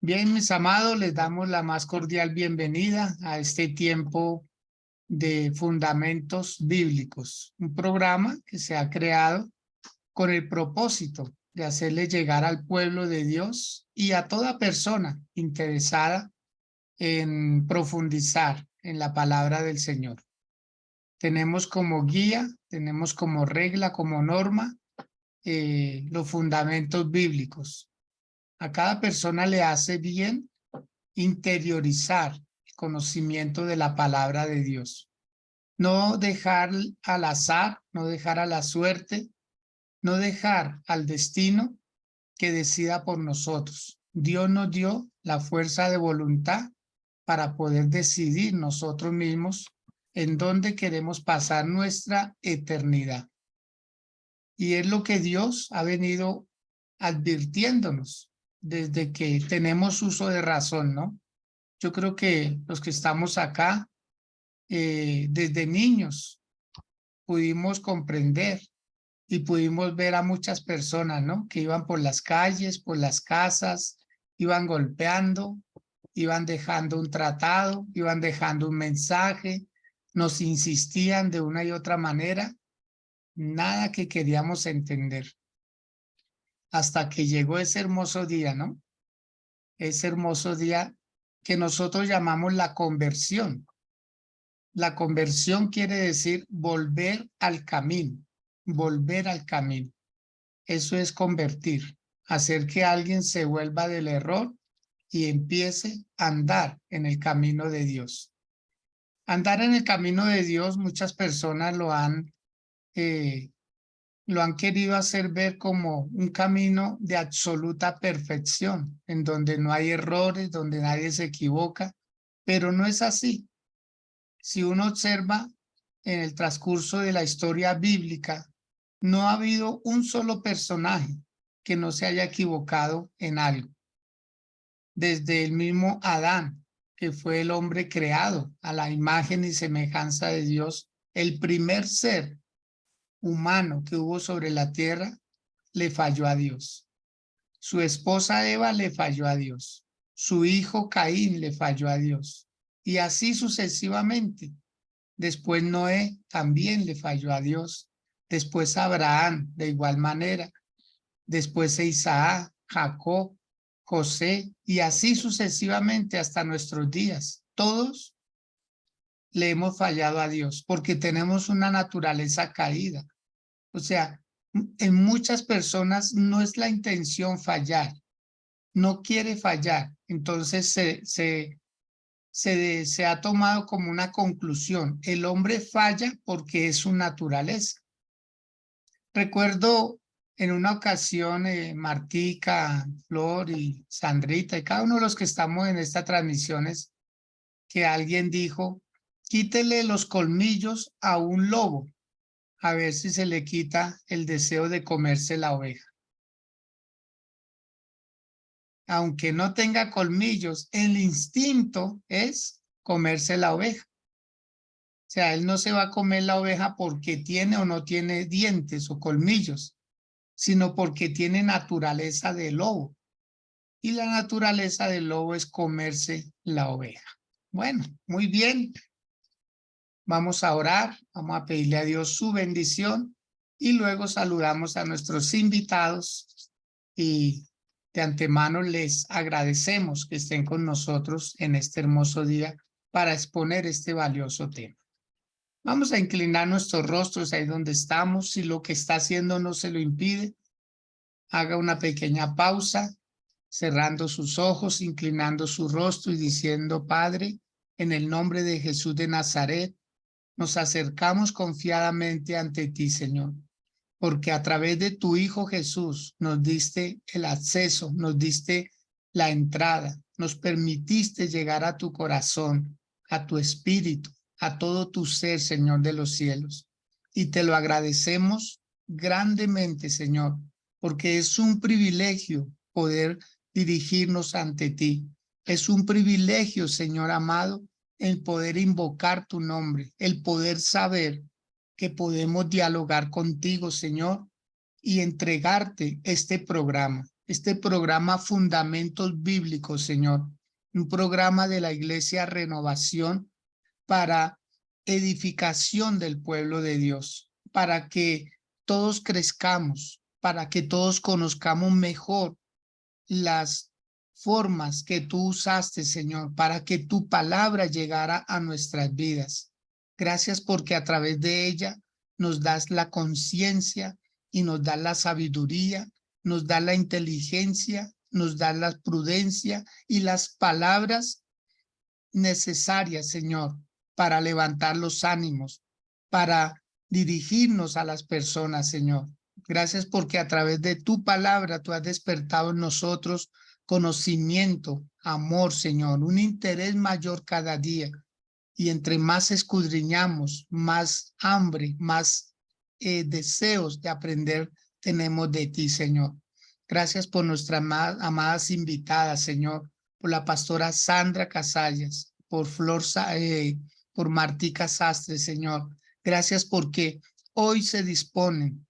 Bien, mis amados, les damos la más cordial bienvenida a este tiempo de Fundamentos Bíblicos, un programa que se ha creado con el propósito de hacerle llegar al pueblo de Dios y a toda persona interesada en profundizar en la palabra del Señor. Tenemos como guía, tenemos como regla, como norma, los fundamentos bíblicos. A cada persona le hace bien interiorizar el conocimiento de la palabra de Dios. No dejar al azar, no dejar a la suerte, no dejar al destino que decida por nosotros. Dios nos dio la fuerza de voluntad para poder decidir nosotros mismos en dónde queremos pasar nuestra eternidad. Y es lo que Dios ha venido advirtiéndonos desde que tenemos uso de razón, ¿no? Yo creo que los que estamos acá, desde niños, pudimos comprender y pudimos ver a muchas personas, ¿no? Que iban por las calles, por las casas, iban golpeando, iban dejando un tratado, iban dejando un mensaje, nos insistían de una y otra manera, nada que queríamos entender. Hasta que llegó ese hermoso día, ¿no? Ese hermoso día que nosotros llamamos la conversión. La conversión quiere decir volver al camino, volver al camino. Eso es convertir, hacer que alguien se vuelva del error y empiece a andar en el camino de Dios. Andar en el camino de Dios, muchas personas lo han querido hacer ver como un camino de absoluta perfección, en donde no hay errores, donde nadie se equivoca, pero no es así. Si uno observa en el transcurso de la historia bíblica, no ha habido un solo personaje que no se haya equivocado en algo. Desde el mismo Adán, que fue el hombre creado a la imagen y semejanza de Dios, el primer ser humano que hubo sobre la tierra, le falló a Dios. Su esposa Eva le falló a Dios. Su hijo Caín le falló a Dios. Y así sucesivamente. Después Noé también le falló a Dios. Después Abraham de igual manera. Después Isaac, Jacob, José y así sucesivamente hasta nuestros días. Todos le hemos fallado a Dios porque tenemos una naturaleza caída. O sea, en muchas personas no es la intención fallar, no quiere fallar. Entonces se ha tomado como una conclusión. El hombre falla porque es su naturaleza. Recuerdo en una ocasión, Martica, Flor y Sandrita, y cada uno de los que estamos en estas transmisiones, que alguien dijo, quítele los colmillos a un lobo, a ver si se le quita el deseo de comerse la oveja. Aunque no tenga colmillos, el instinto es comerse la oveja. O sea, él no se va a comer la oveja porque tiene o no tiene dientes o colmillos, sino porque tiene naturaleza de lobo. Y la naturaleza del lobo es comerse la oveja. Bueno, muy bien. Vamos a orar, vamos a pedirle a Dios su bendición y luego saludamos a nuestros invitados y de antemano les agradecemos que estén con nosotros en este hermoso día para exponer este valioso tema. Vamos a inclinar nuestros rostros ahí donde estamos. Si lo que está haciendo no se lo impide, haga una pequeña pausa, cerrando sus ojos, inclinando su rostro y diciendo, Padre, en el nombre de Jesús de Nazaret, nos acercamos confiadamente ante ti, Señor, porque a través de tu Hijo Jesús nos diste el acceso, nos diste la entrada, nos permitiste llegar a tu corazón, a tu espíritu, a todo tu ser, Señor de los cielos. Y te lo agradecemos grandemente, Señor, porque es un privilegio poder dirigirnos ante ti. Es un privilegio, Señor amado, el poder invocar tu nombre, el poder saber que podemos dialogar contigo, Señor, y entregarte este programa. este programa Fundamentos Bíblicos, Señor, un programa de la Iglesia Renovación para edificación del pueblo de Dios, para que todos crezcamos, para que todos conozcamos mejor las formas que tú usaste, Señor, para que tu palabra llegara a nuestras vidas. Gracias porque a través de ella nos das la conciencia y nos das la sabiduría, nos das la inteligencia, nos das la prudencia y las palabras necesarias, Señor, para levantar los ánimos, para dirigirnos a las personas, Señor. Gracias porque a través de tu palabra tú has despertado en nosotros conocimiento, amor, Señor, un interés mayor cada día. Y entre más escudriñamos, más hambre, más deseos de aprender tenemos de ti, Señor. Gracias por nuestras amadas invitadas, Señor, por la pastora Sandra Casallas, por por Martica Sastre, Señor. Gracias porque hoy se disponen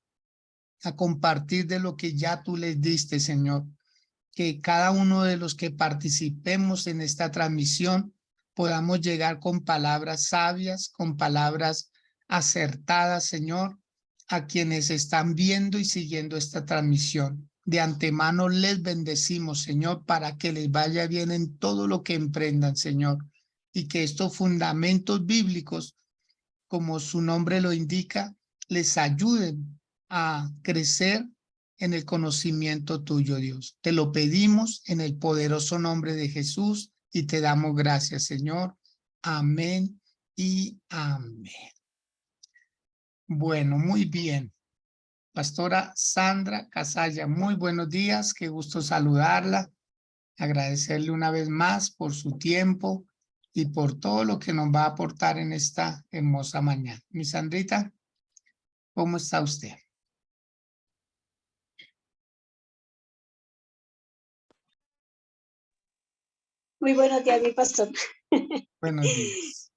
a compartir de lo que ya tú les diste, Señor. Que cada uno de los que participemos en esta transmisión podamos llegar con palabras sabias, con palabras acertadas, Señor, a quienes están viendo y siguiendo esta transmisión. De antemano les bendecimos, Señor, para que les vaya bien en todo lo que emprendan, Señor, y que estos fundamentos bíblicos, como su nombre lo indica, les ayuden a crecer en el conocimiento tuyo, Dios. Te lo pedimos en el poderoso nombre de Jesús y te damos gracias, Señor. Amén y amén. Bueno, muy bien. Pastora Sandra Casalla, muy buenos días. Qué gusto saludarla. Agradecerle una vez más por su tiempo y por todo lo que nos va a aportar en esta hermosa mañana. Mi Sandrita, ¿cómo está usted? Muy buenos días, mi pastor. Buenos días.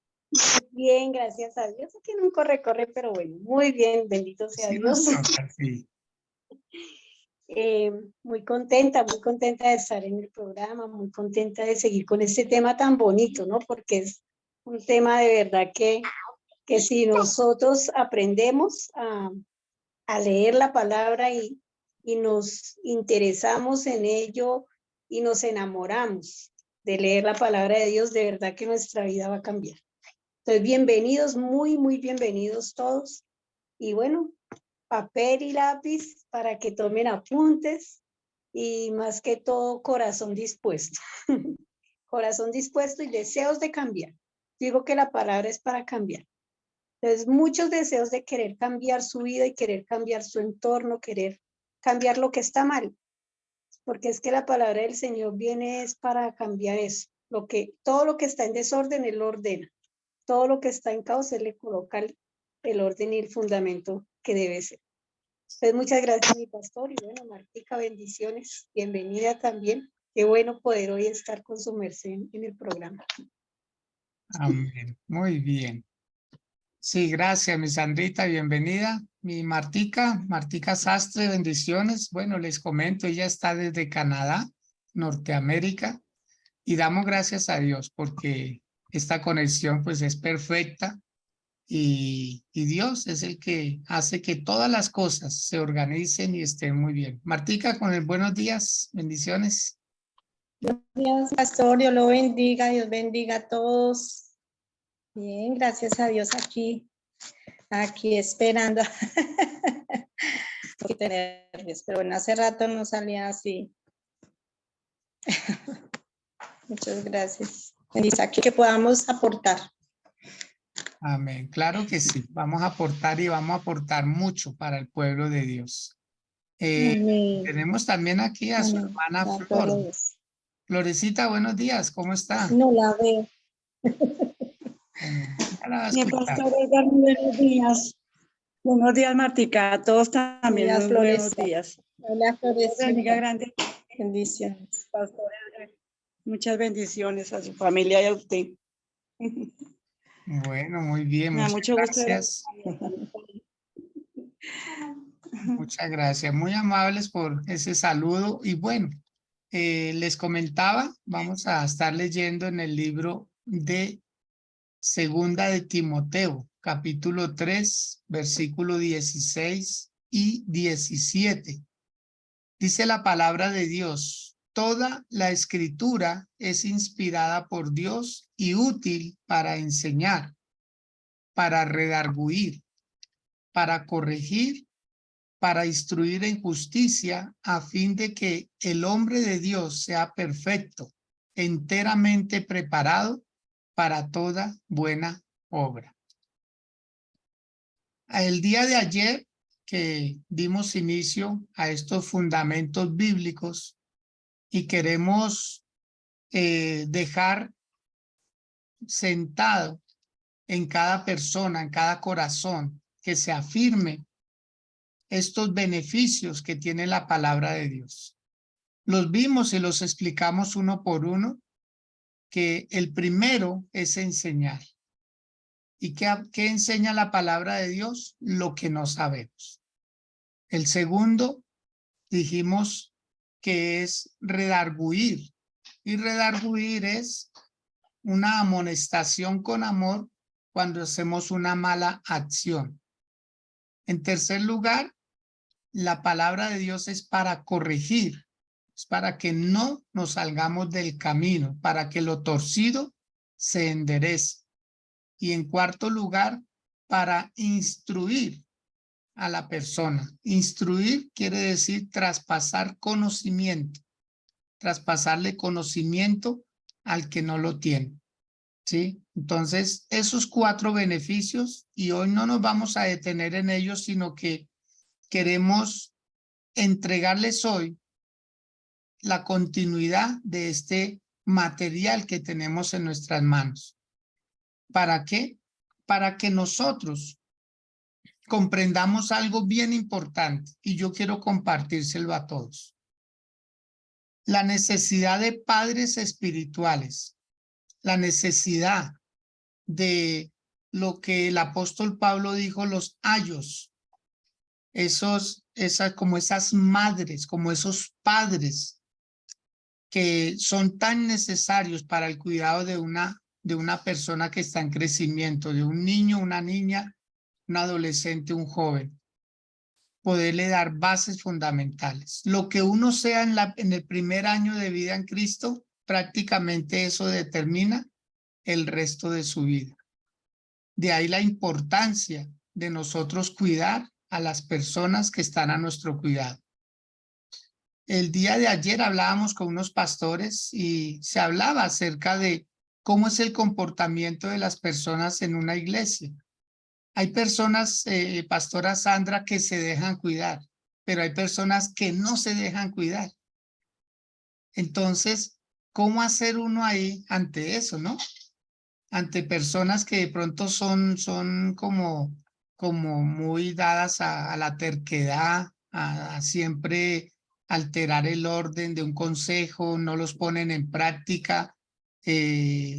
Bien, gracias a Dios. Aquí en un corre, pero bueno, muy bien, bendito sea Sí, Dios. sí. Muy contenta de estar en el programa, muy contenta de seguir con este tema tan bonito, ¿no? Porque es un tema de verdad que si nosotros aprendemos a leer la palabra y nos interesamos en ello y nos enamoramos de leer la palabra de Dios, de verdad que nuestra vida va a cambiar. Entonces, bienvenidos, muy, muy bienvenidos todos. Y bueno, papel y lápiz para que tomen apuntes y más que todo corazón dispuesto. Corazón dispuesto y deseos de cambiar. Digo que la palabra es para cambiar. Entonces, muchos deseos de querer cambiar su vida y querer cambiar su entorno, querer cambiar lo que está mal. Porque es que la palabra del Señor viene es para cambiar eso. Todo lo que está en desorden, Él lo ordena. Todo lo que está en caos, Él le coloca el orden y el fundamento que debe ser. Entonces, muchas gracias, mi pastor. Y bueno, Martica, bendiciones. Bienvenida también. Qué bueno poder hoy estar con su merced en el programa. Amén. Muy bien. Sí, gracias, mi Sandrita, bienvenida. Mi Martica Sastre, bendiciones. Bueno, les comento, ella está desde Canadá, Norteamérica, y damos gracias a Dios porque esta conexión pues es perfecta y Dios es el que hace que todas las cosas se organicen y estén muy bien. Martica, con el buenos días, bendiciones. Buenos días, pastor, Dios lo bendiga, Dios bendiga a todos. Bien, gracias a Dios aquí esperando. Un poquito de nervios, pero bueno, hace rato no salía así. Muchas gracias. Bendice aquí que podamos aportar. Amén, claro que sí. Vamos a aportar y vamos a aportar mucho para el pueblo de Dios. Tenemos también aquí a su hermana Flor. Florecita, buenos días, ¿cómo está? No la veo. Mi pastor, buenos días. Buenos días, Martica. A todos también muy buenos días. Hola, Florecita. Bendiga grande. Bendiciones. Pastor, muchas bendiciones a su familia y a usted. Bueno, muy bien, Me da muchas mucho gusto. gracias. Muchas gracias, muy amables por ese saludo. Y bueno, les comentaba, vamos a estar leyendo en el libro de Segunda de Timoteo, capítulo 3, versículo 16 y 17. Dice la palabra de Dios: toda la escritura es inspirada por Dios y útil para enseñar, para redarguir, para corregir, para instruir en justicia, a fin de que el hombre de Dios sea perfecto, enteramente preparado para toda buena obra. El día de ayer que dimos inicio a estos fundamentos bíblicos y queremos dejar sentado en cada persona, en cada corazón, que se afirme estos beneficios que tiene la palabra de Dios. Los vimos y los explicamos uno por uno, que el primero es enseñar. ¿Y qué enseña la palabra de Dios? Lo que no sabemos. El segundo, dijimos que es redarguir. Y redarguir es una amonestación con amor cuando hacemos una mala acción. En tercer lugar, la palabra de Dios es para corregir, es para que no nos salgamos del camino, para que lo torcido se enderece. Y en cuarto lugar, para instruir a la persona. Instruir quiere decir traspasar conocimiento, traspasarle conocimiento al que no lo tiene. ¿Sí? Entonces, esos 4 beneficios, y hoy no nos vamos a detener en ellos, sino que queremos entregarles hoy la continuidad de este material que tenemos en nuestras manos. ¿Para qué? Para que nosotros comprendamos algo bien importante, y yo quiero compartírselo a todos. La necesidad de padres espirituales, la necesidad de lo que el apóstol Pablo dijo, los ayos, como esas madres, como esos padres que son tan necesarios para el cuidado de una persona que está en crecimiento, de un niño, una niña, un adolescente, un joven. Poderle dar bases fundamentales. Lo que uno sea en el primer año de vida en Cristo, prácticamente eso determina el resto de su vida. De ahí la importancia de nosotros cuidar a las personas que están a nuestro cuidado. El día de ayer hablábamos con unos pastores y se hablaba acerca de cómo es el comportamiento de las personas en una iglesia. Hay personas, pastora Sandra, que se dejan cuidar, pero hay personas que no se dejan cuidar. Entonces, ¿cómo hacer uno ahí ante eso, no? Ante personas que de pronto son como muy dadas a la terquedad, a siempre alterar el orden de un consejo, no los ponen en práctica.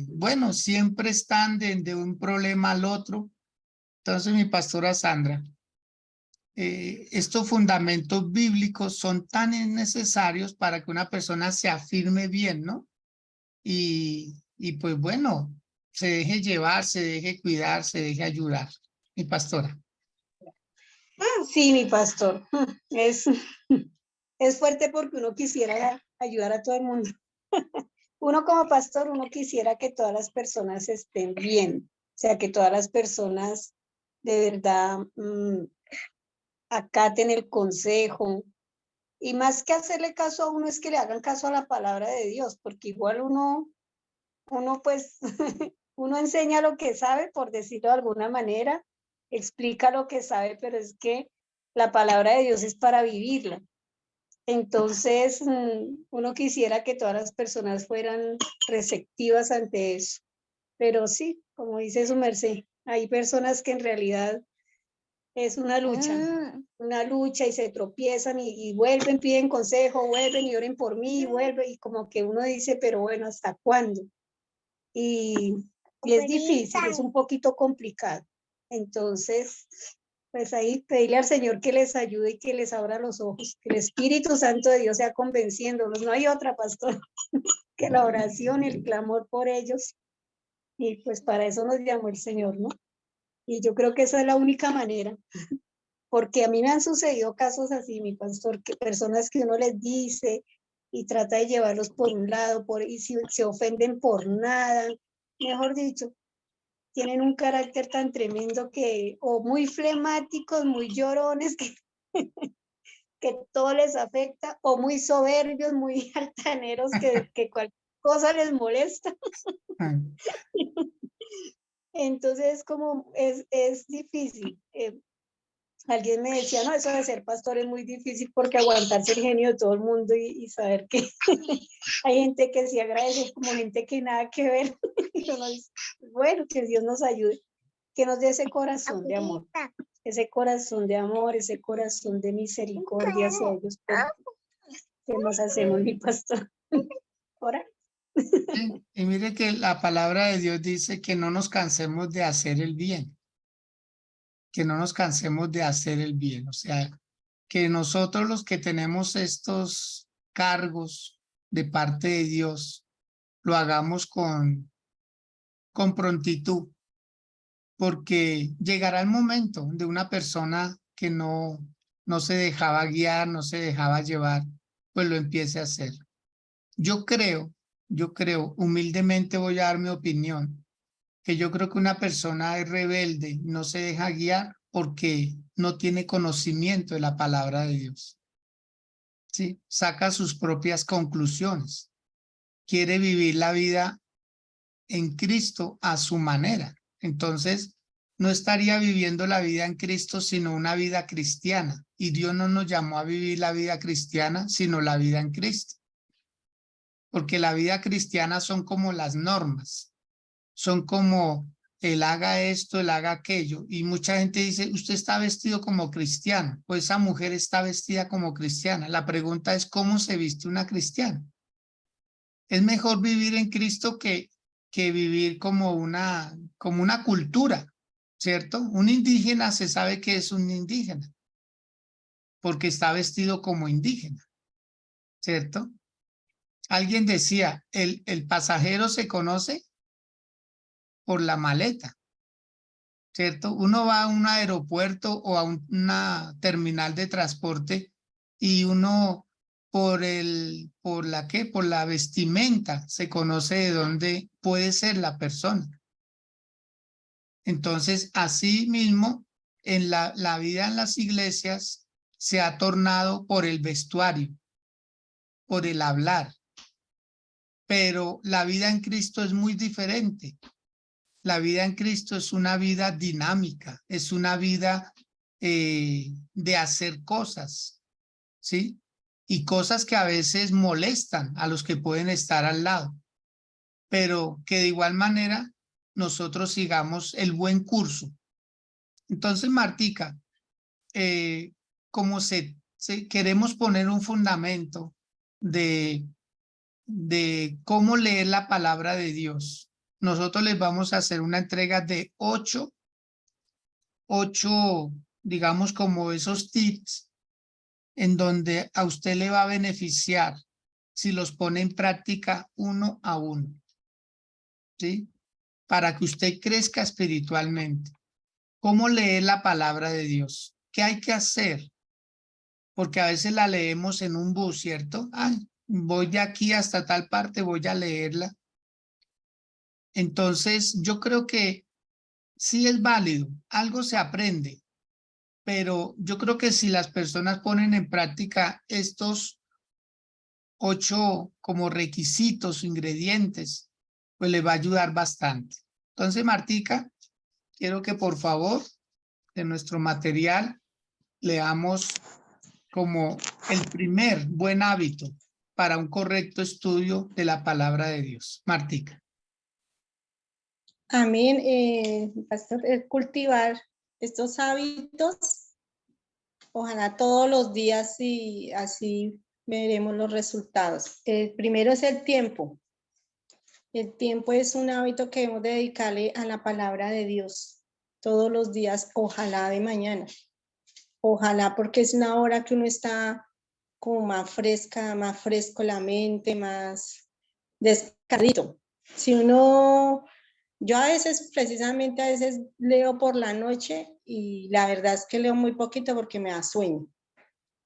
Bueno, siempre están de un problema al otro. Entonces, mi pastora Sandra, estos fundamentos bíblicos son tan necesarios para que una persona se afirme bien, ¿no? Y pues bueno, se deje llevar, se deje cuidar, se deje ayudar. Mi pastora. Sí, mi pastor. Es fuerte porque uno quisiera ayudar a todo el mundo. Uno como pastor, uno quisiera que todas las personas estén bien, o sea, que todas las personas de verdad acaten el consejo. Y más que hacerle caso a uno es que le hagan caso a la palabra de Dios, porque igual uno pues, uno enseña lo que sabe, por decirlo de alguna manera, explica lo que sabe, pero es que la palabra de Dios es para vivirla. Entonces, uno quisiera que todas las personas fueran receptivas ante eso. Pero sí, como dice su merced, hay personas que en realidad es una lucha y se tropiezan y vuelven, piden consejo, vuelven y oren por mí, vuelven y como que uno dice, pero bueno, ¿hasta cuándo? Y es difícil, es un poquito complicado. Entonces, Pues ahí pedirle al Señor que les ayude y que les abra los ojos, que el Espíritu Santo de Dios sea convenciéndolos. No hay otra, pastor, que la oración, el clamor por ellos. Y pues para eso nos llamó el Señor, ¿no? Y yo creo que esa es la única manera. Porque a mí me han sucedido casos así, mi pastor, que personas que uno les dice y trata de llevarlos por un lado, y si se ofenden por nada, mejor dicho, tienen un carácter tan tremendo que, o muy flemáticos, muy llorones, que todo les afecta, o muy soberbios, muy altaneros, que cualquier cosa les molesta. Entonces, como es difícil. Alguien me decía, no, eso de ser pastor es muy difícil porque aguantarse el genio de todo el mundo y saber que hay gente que sí agradece como gente que nada que ver. Y uno dice, bueno, que Dios nos ayude, que nos dé ese corazón de amor, ese corazón de misericordia hacia ellos. ¿Qué más hacemos, mi pastor? Ahora. Sí, y mire que la palabra de Dios dice que no nos cansemos de hacer el bien, que no nos cansemos de hacer el bien. O sea, que nosotros los que tenemos estos cargos de parte de Dios, lo hagamos con prontitud, porque llegará el momento de una persona que no se dejaba guiar, no se dejaba llevar, pues lo empiece a hacer. Yo creo, humildemente voy a dar mi opinión, que yo creo que una persona es rebelde, no se deja guiar porque no tiene conocimiento de la palabra de Dios. ¿Sí? Saca sus propias conclusiones. Quiere vivir la vida en Cristo a su manera. Entonces, no estaría viviendo la vida en Cristo, sino una vida cristiana. Y Dios no nos llamó a vivir la vida cristiana, sino la vida en Cristo. Porque la vida cristiana son como las normas, son como él haga esto, él haga aquello. Y mucha gente dice, usted está vestido como cristiano, pues esa mujer está vestida como cristiana. La pregunta es, ¿cómo se viste una cristiana? Es mejor vivir en Cristo que vivir como una cultura, ¿cierto? Un indígena se sabe que es un indígena, porque está vestido como indígena, ¿cierto? Alguien decía, el pasajero se conoce por la maleta, ¿cierto? Uno va a un aeropuerto o a una terminal de transporte y uno por la vestimenta se conoce de dónde puede ser la persona. Entonces, así mismo, en la vida en las iglesias se ha tornado por el vestuario, por el hablar, pero la vida en Cristo es muy diferente. La vida en Cristo es una vida dinámica, es una vida de hacer cosas, ¿sí? Y cosas que a veces molestan a los que pueden estar al lado, pero que de igual manera nosotros sigamos el buen curso. Entonces, Martica, como queremos poner un fundamento de cómo leer la palabra de Dios, nosotros les vamos a hacer una entrega de ocho, digamos, como esos tips en donde a usted le va a beneficiar si los pone en práctica uno a uno, ¿sí? Para que usted crezca espiritualmente. ¿Cómo leer la palabra de Dios? ¿Qué hay que hacer? Porque a veces la leemos en un bus, ¿cierto? Ay, voy de aquí hasta tal parte, voy a leerla. Entonces, yo creo que sí es válido, algo se aprende, pero yo creo que si las personas ponen en práctica estos 8 como requisitos, ingredientes, pues les va a ayudar bastante. Entonces, Martica, quiero que por favor de nuestro material leamos como el primer buen hábito para un correcto estudio de la palabra de Dios. Martica. Amén. Pastor, cultivar estos hábitos, ojalá todos los días y así veremos los resultados. El primero es el tiempo. El tiempo es un hábito que debemos dedicarle a la palabra de Dios todos los días, ojalá de mañana. Ojalá, porque es una hora que uno está como más fresca, más fresco la mente, más descargadito. Si uno, yo a veces, precisamente a veces leo por la noche y la verdad es que leo muy poquito porque me da sueño.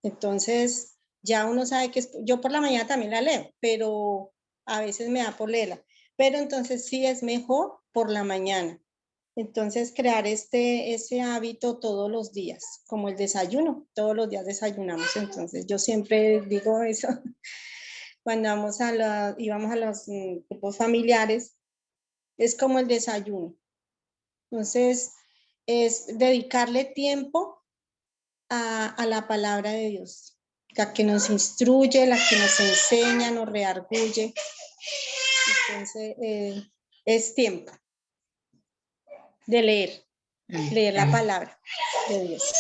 Entonces, ya uno sabe que yo por la mañana también la leo, pero a veces me da por leerla. Pero entonces sí es mejor por la mañana. Entonces, crear ese hábito todos los días, como el desayuno, todos los días desayunamos. Entonces, yo siempre digo eso cuando íbamos a los grupos familiares, es como el desayuno. Entonces, es dedicarle tiempo a la palabra de Dios, la que nos instruye, la que nos enseña, nos redarguye. Entonces, es tiempo de leer la palabra de Dios.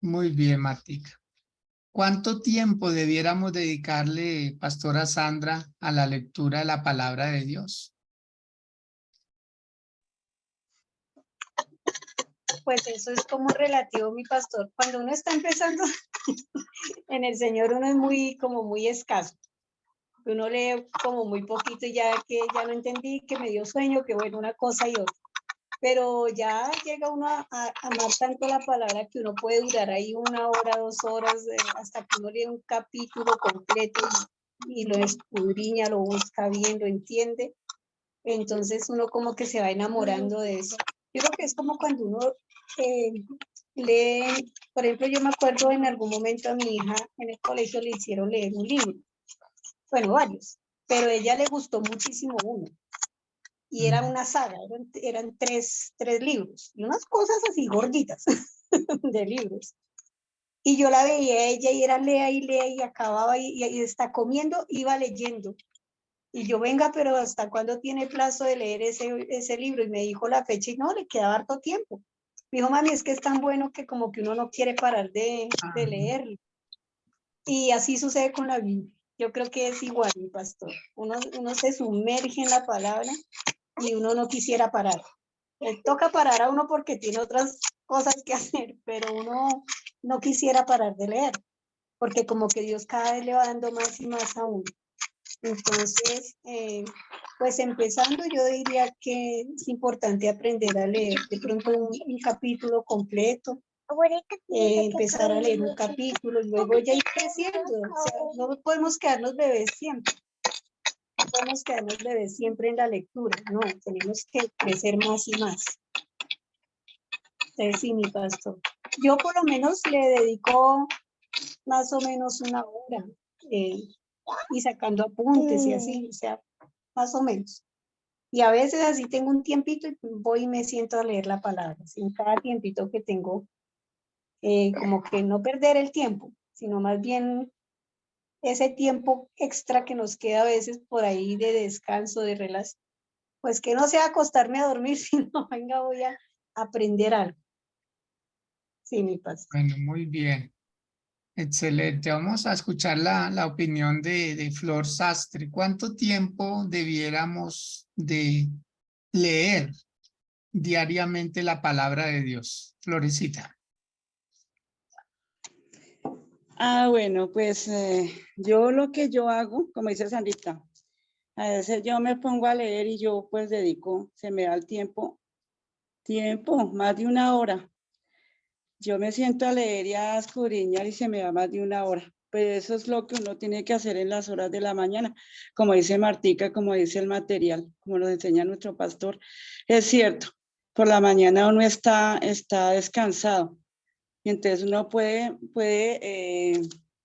Muy bien, Martica. ¿Cuánto tiempo debiéramos dedicarle, Pastora Sandra, a la lectura de la palabra de Dios? Pues eso es como relativo, mi pastor. Cuando uno está empezando en el Señor, uno es muy escaso. Uno lee como muy poquito y ya que ya no entendí, que me dio sueño, que bueno, una cosa y otra. Pero ya llega uno a amar tanto la palabra que uno puede durar ahí 1 hora, 2 horas, hasta que uno lee un capítulo completo y lo escudriña, lo busca bien, lo entiende. Entonces uno como que se va enamorando de eso. Yo creo que es como cuando uno lee, por ejemplo, yo me acuerdo en algún momento a mi hija en el colegio le hicieron leer un libro, bueno, varios, pero a ella le gustó muchísimo uno. Y era una saga, eran tres libros, y unas cosas así gorditas de libros. Y yo la veía a ella y era lea y acababa y está comiendo, iba leyendo. Y yo, venga, pero ¿hasta cuándo tiene plazo de leer ese libro? Y me dijo la fecha y no, le quedaba harto tiempo. Me dijo, mami, es que es tan bueno que como que uno no quiere parar de leerlo. Y así sucede con la Biblia. Yo creo que es igual, mi pastor. Uno se sumerge en la palabra y uno no quisiera parar. Le toca parar a uno porque tiene otras cosas que hacer, pero uno no quisiera parar de leer, porque como que Dios cada vez le va dando más y más a uno. Entonces, pues empezando, yo diría que es importante aprender a leer de pronto un capítulo completo, empezar a leer un capítulo y luego ya ir creciendo. O sea, no podemos quedarnos bebés siempre. No podemos quedarnos bebés siempre en la lectura, no, tenemos que crecer más y más. Entonces, sí, mi pastor. Yo por lo menos le dedico más o menos 1 hora y sacando apuntes y así, o sea, más o menos. Y a veces así tengo un tiempito y voy y me siento a leer la palabra. Sin cada tiempito que tengo, como que no perder el tiempo, sino más bien ese tiempo extra que nos queda a veces por ahí de descanso, de relax, pues que no sea acostarme a dormir, sino venga, voy a aprender algo. Sí, mi pastor. Bueno, muy bien. Excelente. Vamos a escuchar la opinión de Flor Sastre. ¿Cuánto tiempo debiéramos de leer diariamente la palabra de Dios? Florecita. Bueno, pues yo lo que yo hago, como dice Sandrita, a veces yo me pongo a leer y yo pues dedico, se me da el tiempo, más de 1 hora. Yo me siento a leer y a escudriñar y se me da más de 1 hora. Pues eso es lo que uno tiene que hacer en las horas de la mañana. Como dice Martica, como dice el material, como nos enseña nuestro pastor. Es cierto, por la mañana uno está descansado. Y entonces uno puede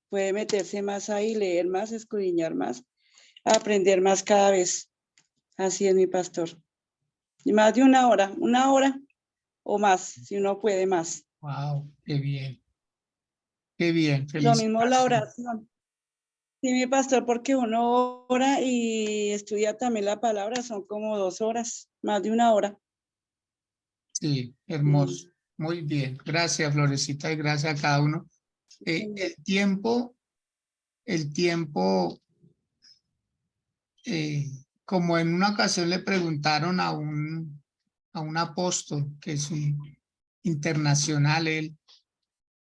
meterse más ahí, leer más, escudriñar más, aprender más cada vez. Así es, mi pastor. Y más de 1 hora o más, si uno puede más. Wow, qué bien. Qué bien, Lo mismo la felicitaciones. oración. Sí, mi pastor, porque uno ora y estudia también la palabra, son como 2 horas, más de 1 hora. Sí, hermoso. Muy bien. Gracias, Florecita, y gracias a cada uno. El tiempo, como en una ocasión le preguntaron a un apóstol que es un internacional, él,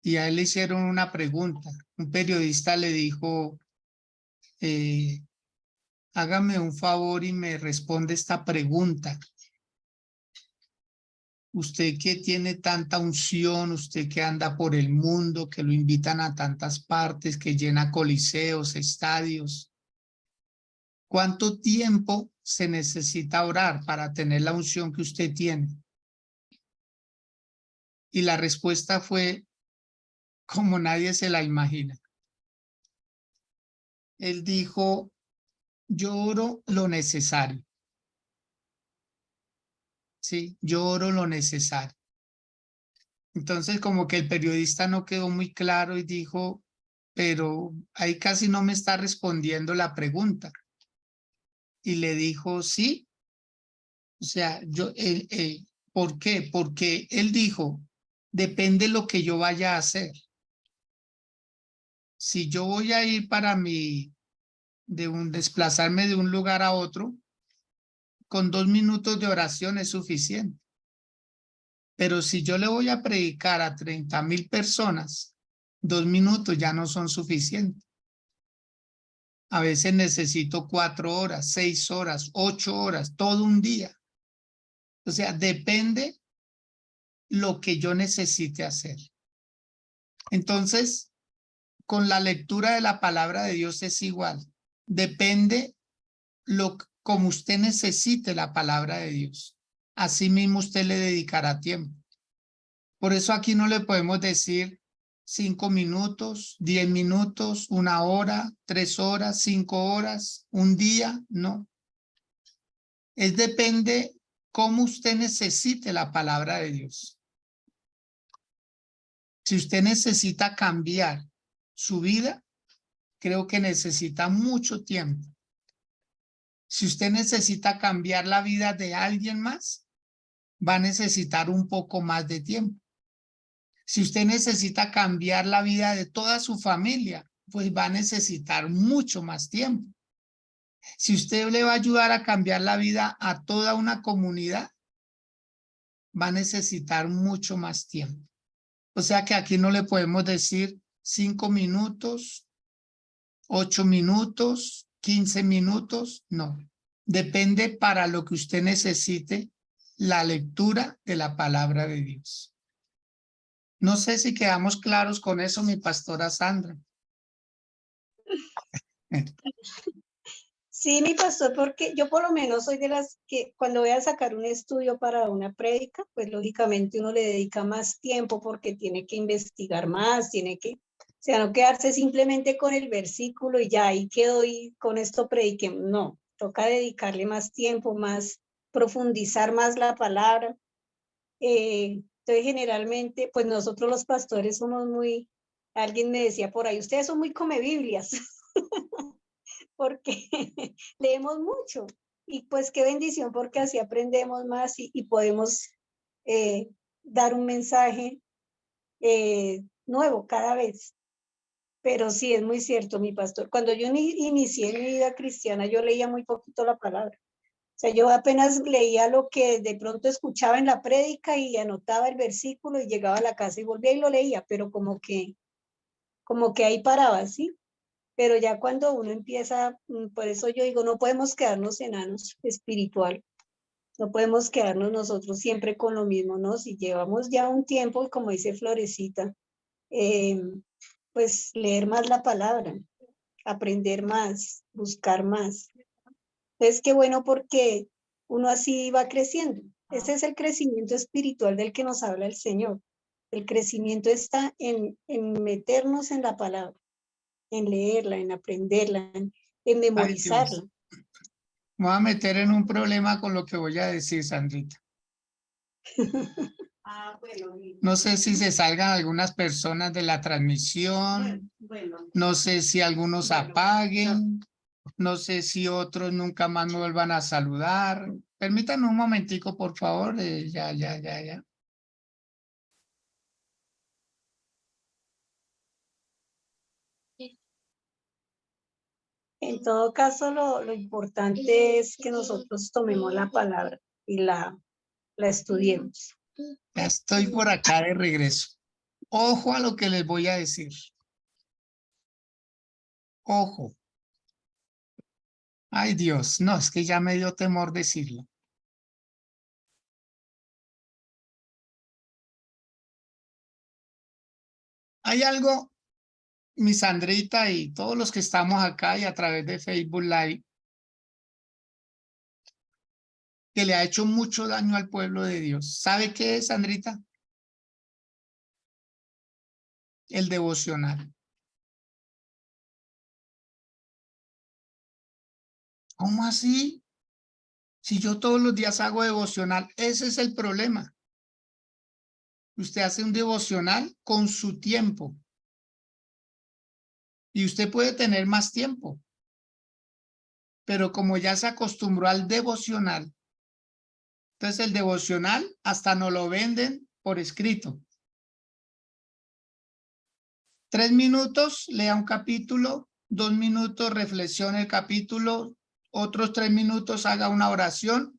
y a él le hicieron una pregunta. Un periodista le dijo, hágame un favor y me responde esta pregunta. Usted que tiene tanta unción, usted que anda por el mundo, que lo invitan a tantas partes, que llena coliseos, estadios. ¿Cuánto tiempo se necesita orar para tener la unción que usted tiene? Y la respuesta fue como nadie se la imagina. Él dijo, yo oro lo necesario. Sí, yo oro lo necesario. Entonces como que el periodista no quedó muy claro y dijo, pero ahí casi no me está respondiendo la pregunta. Y le dijo, sí. O sea, ¿por qué? Porque él dijo, depende lo que yo vaya a hacer. Si yo voy a ir para desplazarme de un lugar a otro, con 2 minutos de oración es suficiente. Pero si yo le voy a predicar a 30,000 personas, 2 minutos ya no son suficientes. A veces necesito 4 horas, 6 horas, 8 horas, todo un día. O sea, depende lo que yo necesite hacer. Entonces, con la lectura de la palabra de Dios es igual. Depende como usted necesite la palabra de Dios. Así mismo usted le dedicará tiempo. Por eso aquí no le podemos decir 5 minutos, 10 minutos, 1 hora, 3 horas, 5 horas, un día, no. Depende cómo usted necesite la palabra de Dios. Si usted necesita cambiar su vida, creo que necesita mucho tiempo. Si usted necesita cambiar la vida de alguien más, va a necesitar un poco más de tiempo. Si usted necesita cambiar la vida de toda su familia, pues va a necesitar mucho más tiempo. Si usted le va a ayudar a cambiar la vida a toda una comunidad, va a necesitar mucho más tiempo. O sea que aquí no le podemos decir 5 minutos, 8 minutos, 15 minutos, no. Depende para lo que usted necesite la lectura de la palabra de Dios. No sé si quedamos claros con eso, mi pastora Sandra. Sí, mi pastor, porque yo por lo menos soy de las que cuando voy a sacar un estudio para una prédica, pues lógicamente uno le dedica más tiempo porque tiene que investigar más, tiene que, o sea, no quedarse simplemente con el versículo y ya ahí quedo y con esto prediqué. No, toca dedicarle más tiempo, más profundizar más la palabra. Entonces generalmente, pues nosotros los pastores somos muy, alguien me decía por ahí, ustedes son muy come Biblias. Porque leemos mucho y pues qué bendición porque así aprendemos más y podemos dar un mensaje nuevo cada vez. Pero sí, es muy cierto, mi pastor. Cuando yo inicié mi vida cristiana, yo leía muy poquito la palabra. O sea, yo apenas leía lo que de pronto escuchaba en la prédica y anotaba el versículo y llegaba a la casa y volvía y lo leía, pero como que ahí paraba, ¿sí? Pero ya cuando uno empieza, por eso yo digo, no podemos quedarnos enanos espiritual, no podemos quedarnos nosotros siempre con lo mismo, ¿no? Si llevamos ya un tiempo, como dice Florecita, pues leer más la palabra, aprender más, buscar más. Entonces, qué bueno porque uno así va creciendo. Ese es el crecimiento espiritual del que nos habla el Señor. El crecimiento está en meternos en la palabra, en leerla, en aprenderla, en Ay, memorizarla. Dios. Me voy a meter en un problema con lo que voy a decir, Sandrita. No sé si se salgan algunas personas de la transmisión, no sé si algunos apaguen, no sé si otros nunca más me vuelvan a saludar. Permítanme un momentico, por favor. Ya. En todo caso, lo importante es que nosotros tomemos la palabra y la estudiemos. Ya estoy por acá de regreso. Ojo a lo que les voy a decir. Ojo. Ay, Dios, no, es que ya me dio temor decirlo. Hay algo, mi Sandrita y todos los que estamos acá y a través de Facebook Live, que le ha hecho mucho daño al pueblo de Dios. ¿Sabe qué es, Sandrita? El devocional. ¿Cómo así? Si yo todos los días hago devocional, ese es el problema. Usted hace un devocional con su tiempo. Y usted puede tener más tiempo. Pero como ya se acostumbró al devocional, entonces el devocional hasta no lo venden por escrito. 3 minutos, lea un capítulo, 2 minutos, reflexione el capítulo, otros 3 minutos, haga una oración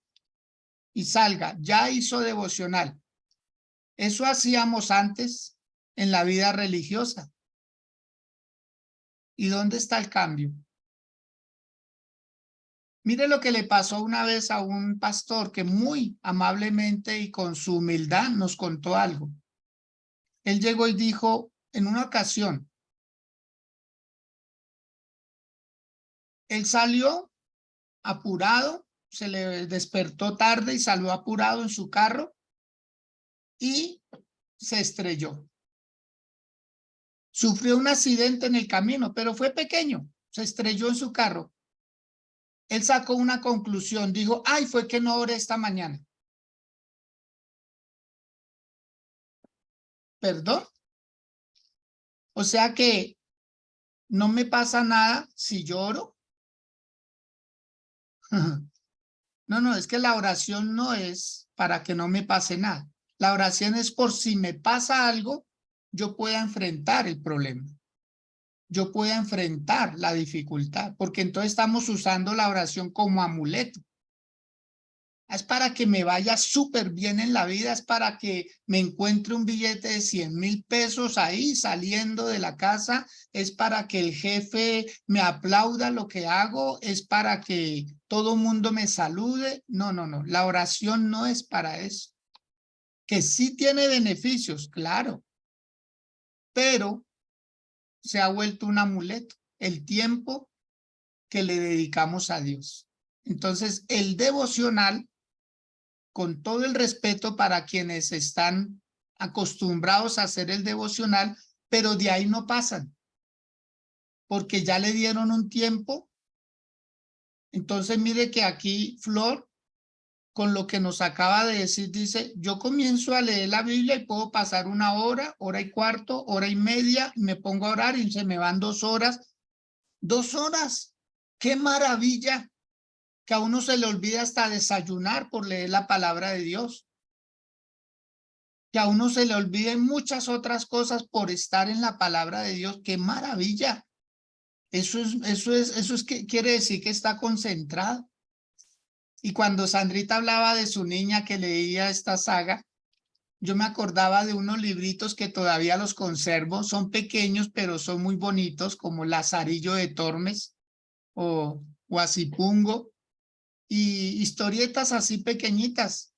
y salga. Ya hizo devocional. Eso hacíamos antes en la vida religiosa. ¿Y dónde está el cambio? Mire lo que le pasó una vez a un pastor que muy amablemente y con su humildad nos contó algo. Él llegó y dijo en una ocasión, él salió apurado, se le despertó tarde y salió apurado en su carro y se estrelló. Sufrió un accidente en el camino, pero fue pequeño, se estrelló en su carro. Él sacó una conclusión, dijo, ay, fue que no oré esta mañana. ¿Perdón? O sea que no me pasa nada si lloro. No, no, es que la oración no es para que no me pase nada. La oración es por si me pasa algo, yo pueda enfrentar el problema. Yo pueda enfrentar la dificultad, porque entonces estamos usando la oración como amuleto. Es para que me vaya súper bien en la vida, es para que me encuentre un billete de 100,000 pesos ahí saliendo de la casa, es para que el jefe me aplauda lo que hago, es para que todo mundo me salude. No, no, no, la oración no es para eso. Que sí tiene beneficios, claro, pero se ha vuelto un amuleto, el tiempo que le dedicamos a Dios. Entonces, el devocional, con todo el respeto para quienes están acostumbrados a hacer el devocional, pero de ahí no pasan, porque ya le dieron un tiempo. Entonces, mire que aquí Flor, con lo que nos acaba de decir, dice, yo comienzo a leer la Biblia y puedo pasar 1 hora, 1 hora y cuarto, 1 hora y media, y me pongo a orar y se me van 2 horas. 2 horas, qué maravilla, que a uno se le olvida hasta desayunar por leer la palabra de Dios, que a uno se le olviden muchas otras cosas por estar en la palabra de Dios. Qué maravilla. Eso es que quiere decir que está concentrado. Y cuando Sandrita hablaba de su niña que leía esta saga, yo me acordaba de unos libritos que todavía los conservo, son pequeños pero son muy bonitos, como Lazarillo de Tormes o Huasipungo, y historietas así pequeñitas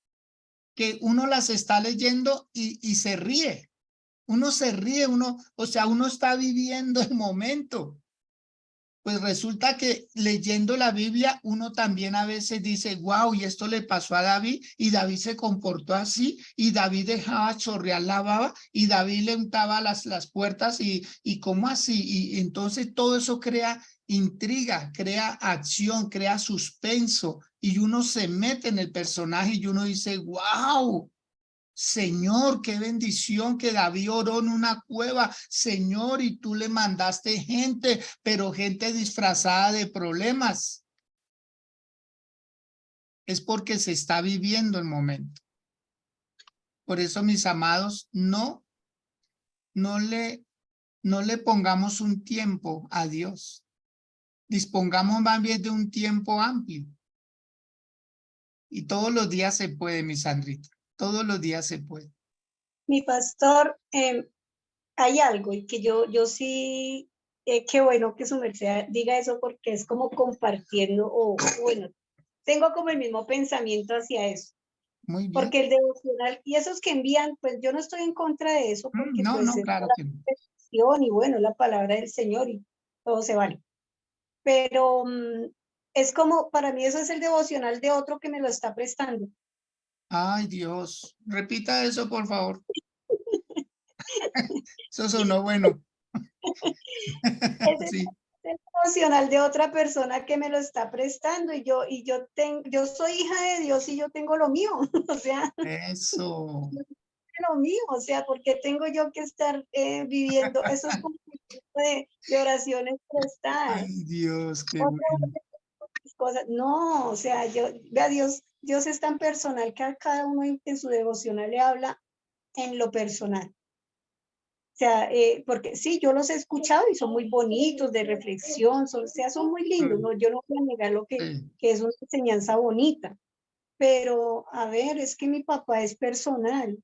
que uno las está leyendo y se ríe. Uno se ríe, o sea, uno está viviendo el momento. Pues resulta que leyendo la Biblia, uno también a veces dice, wow, y esto le pasó a David, y David se comportó así, y David dejaba chorrear la baba, y David le untaba las puertas, y cómo así, y entonces todo eso crea intriga, crea acción, crea suspenso, y uno se mete en el personaje, y uno dice, wow, Señor, qué bendición que David oró en una cueva, Señor, y tú le mandaste gente, pero gente disfrazada de problemas. Es porque se está viviendo el momento. Por eso, mis amados, no le pongamos un tiempo a Dios. Dispongamos más bien de un tiempo amplio. Y todos los días se puede, mi Sandrita. Todos los días se puede. Mi pastor, hay algo y que yo sí, qué bueno que su merced diga eso porque es como compartiendo o bueno, tengo como el mismo pensamiento hacia eso. Muy bien. Porque el devocional, y esos que envían, pues yo no estoy en contra de eso porque No, pues no, es claro para que no. reflexión y bueno, la palabra del Señor y todo se vale. Pero es como, para mí eso es el devocional de otro que me lo está prestando. Ay, Dios. Repita eso, por favor. Eso sonó bueno. Es Sí. el devocional de otra persona que me lo está prestando yo soy hija de Dios y yo tengo lo mío, o sea, Eso. lo mío, o sea, porque tengo yo que estar viviendo esos de oraciones prestadas. Ay, Dios, qué Otra bueno. cosas, no, o sea, vea, Dios es tan personal que a cada uno en su devocional le habla en lo personal. O sea, porque sí, yo los he escuchado y son muy bonitos, de reflexión, o sea, son muy lindos, ¿no? Yo no voy a negar Sí. que es una enseñanza bonita, pero a ver, es que mi papá es personal.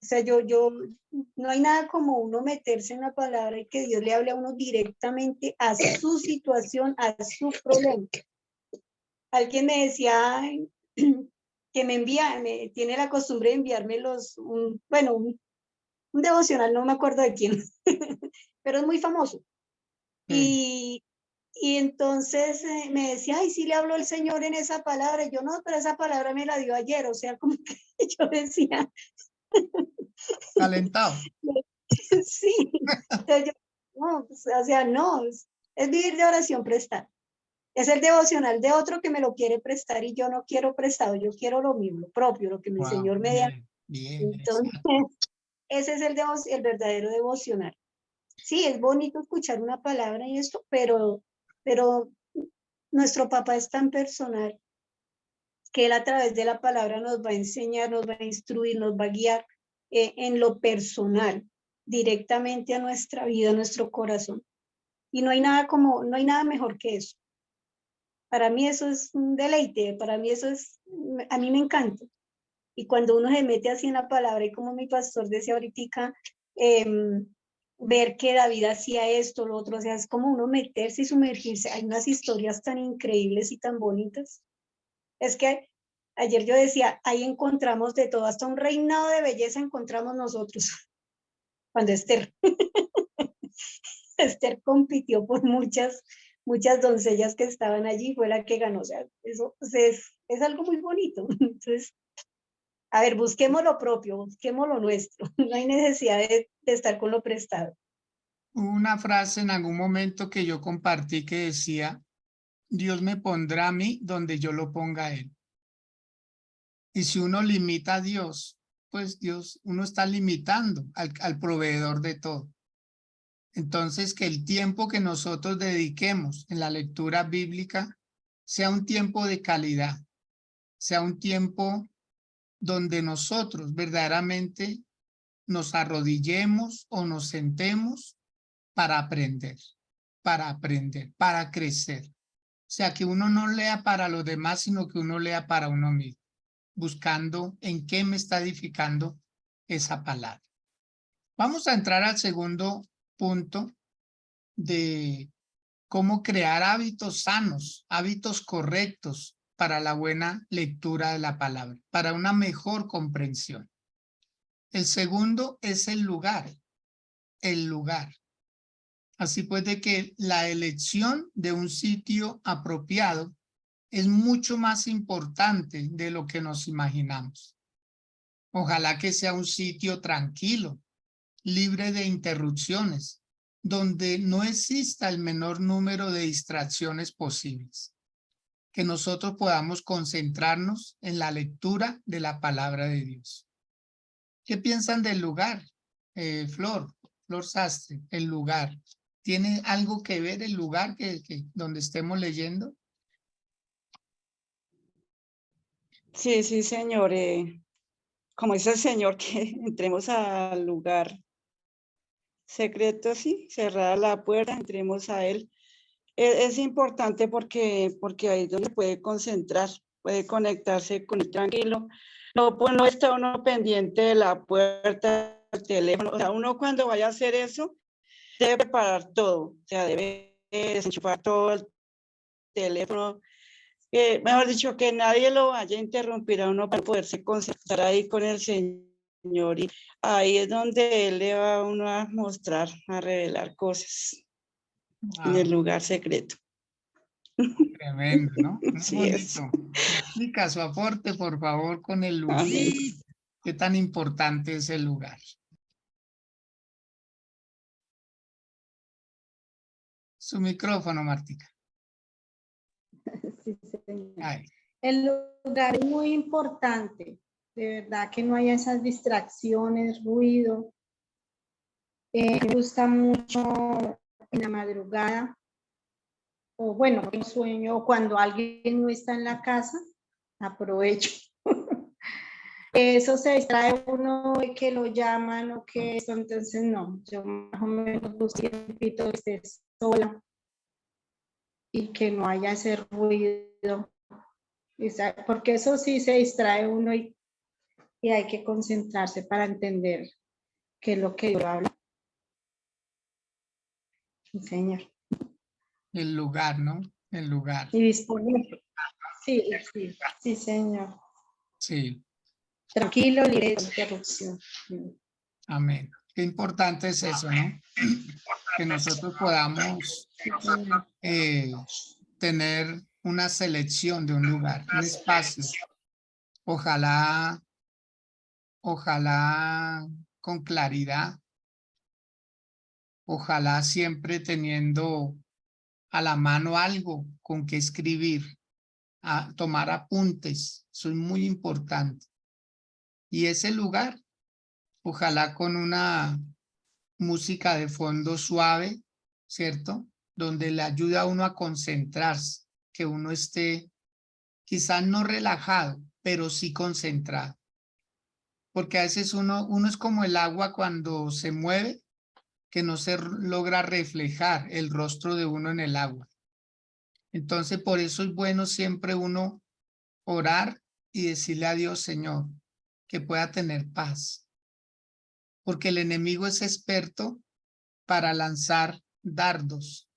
O sea, no hay nada como uno meterse en la palabra y que Dios le hable a uno directamente a su situación, a su problema. Alguien me decía ay, que tiene la costumbre de enviarme un devocional, no me acuerdo de quién, pero es muy famoso. Sí. Y entonces me decía, ay, sí le habló el Señor en esa palabra. Y yo no, pero esa palabra me la dio ayer. O sea, como que yo decía, Calentado. sí. Entonces yo, no, pues, o sea, no, es vivir de oración prestada. Es el devocional de otro que me lo quiere prestar y yo no quiero prestado, yo quiero lo mío, lo propio, lo que mi Wow, Señor me da. bien, bien, Entonces, exacto. ese es el verdadero devocional. Sí, es bonito escuchar una palabra y esto, pero nuestro papá es tan personal que él a través de la palabra nos va a enseñar, nos va a instruir, nos va a guiar en lo personal, directamente a nuestra vida, a nuestro corazón. Y no hay nada mejor que eso. Para mí eso es un deleite, para mí eso es, a mí me encanta. Y cuando uno se mete así en la palabra y como mi pastor decía ahorita, ver que David hacía esto, lo otro, o sea, es como uno meterse y sumergirse. Hay unas historias tan increíbles y tan bonitas. Es que ayer yo decía, ahí encontramos de todo, hasta un reinado de belleza encontramos nosotros. Cuando Esther compitió por muchas doncellas que estaban allí, fue la que ganó. O sea, eso es algo muy bonito. Entonces, a ver, busquemos lo propio, busquemos lo nuestro. No hay necesidad de estar con lo prestado. Hubo una frase en algún momento que yo compartí que decía, Dios me pondrá a mí donde yo lo ponga a él. Y si uno limita a Dios, pues uno está limitando al proveedor de todo. Entonces, que el tiempo que nosotros dediquemos en la lectura bíblica sea un tiempo de calidad, sea un tiempo donde nosotros verdaderamente nos arrodillemos o nos sentemos para aprender, para crecer. O sea, que uno no lea para los demás, sino que uno lea para uno mismo, buscando en qué me está edificando esa palabra. Vamos a entrar al segundo punto de cómo crear hábitos sanos, hábitos correctos para la buena lectura de la palabra, para una mejor comprensión. El segundo es el lugar, el lugar. Así pues de que la elección de un sitio apropiado es mucho más importante de lo que nos imaginamos. Ojalá que sea un sitio tranquilo, libre de interrupciones, donde no exista el menor número de distracciones posibles. Que nosotros podamos concentrarnos en la lectura de la palabra de Dios. ¿Qué piensan del lugar? Flor Sastre, el lugar. ¿Tiene algo que ver el lugar donde estemos leyendo? Sí, sí, señor. Como dice el Señor, que entremos al lugar secreto, sí, cerrada la puerta, entremos a Él. Es importante porque ahí es donde puede concentrar, puede conectarse con el tranquilo. No está uno pendiente de la puerta, el teléfono. O sea, uno cuando vaya a hacer eso, debe preparar todo. O sea, debe desenchufar todo el teléfono. Mejor dicho, que nadie lo vaya a interrumpir a uno para poderse concentrar ahí con el Señor. Y ahí es donde Él le va a uno a mostrar, a revelar cosas en el lugar secreto. Tremendo, ¿no? Muy Sí es. bonito. Me explica su aporte, por favor, con el lugar. Amén. ¿Qué tan importante es el lugar? Su micrófono, Martica. Sí, señor. Ay, El lugar es muy importante, de verdad que no haya esas distracciones, ruido. Me gusta mucho en la madrugada, o bueno, en sueño, cuando alguien no está en la casa, aprovecho. Eso se distrae uno de que lo llaman o que eso, entonces no, yo más o menos busco que esté sola y que no haya ese ruido, porque eso sí se distrae uno y hay que concentrarse para entender qué es lo que Dios habla. Sí, señor. el lugar, ¿no? El lugar. Y disponible. Sí, sí, sí, señor. Sí, Tranquilo, libre de interrupción. amén. Qué importante es eso, ¿no? Que nosotros podamos Sí, señor. tener una selección de un lugar, un espacio. Ojalá con claridad, ojalá siempre teniendo a la mano algo con que escribir, a tomar apuntes, eso es muy importante. Y ese lugar, ojalá con una música de fondo suave, ¿cierto? Donde le ayuda a uno a concentrarse, que uno esté quizás no relajado, pero sí concentrado. Porque a veces uno es como el agua cuando se mueve, que no se logra reflejar el rostro de uno en el agua. Entonces, por eso es bueno siempre uno orar y decirle a Dios, Señor, que pueda tener paz. Porque el enemigo es experto para lanzar dardos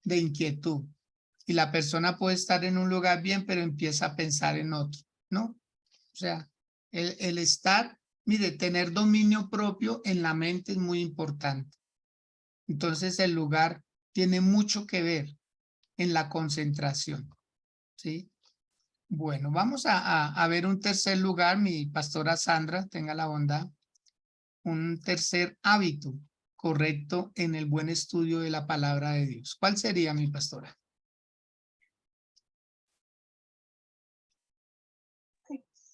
de inquietud. Y la persona puede estar en un lugar bien, pero empieza a pensar en otro, ¿no? O sea, el estar, mire, tener dominio propio en la mente es muy importante. Entonces el lugar tiene mucho que ver en la concentración, ¿sí? Bueno, vamos a ver un tercer lugar, mi pastora Sandra, tenga la bondad, un tercer hábito correcto en el buen estudio de la palabra de Dios. ¿Cuál sería, mi pastora?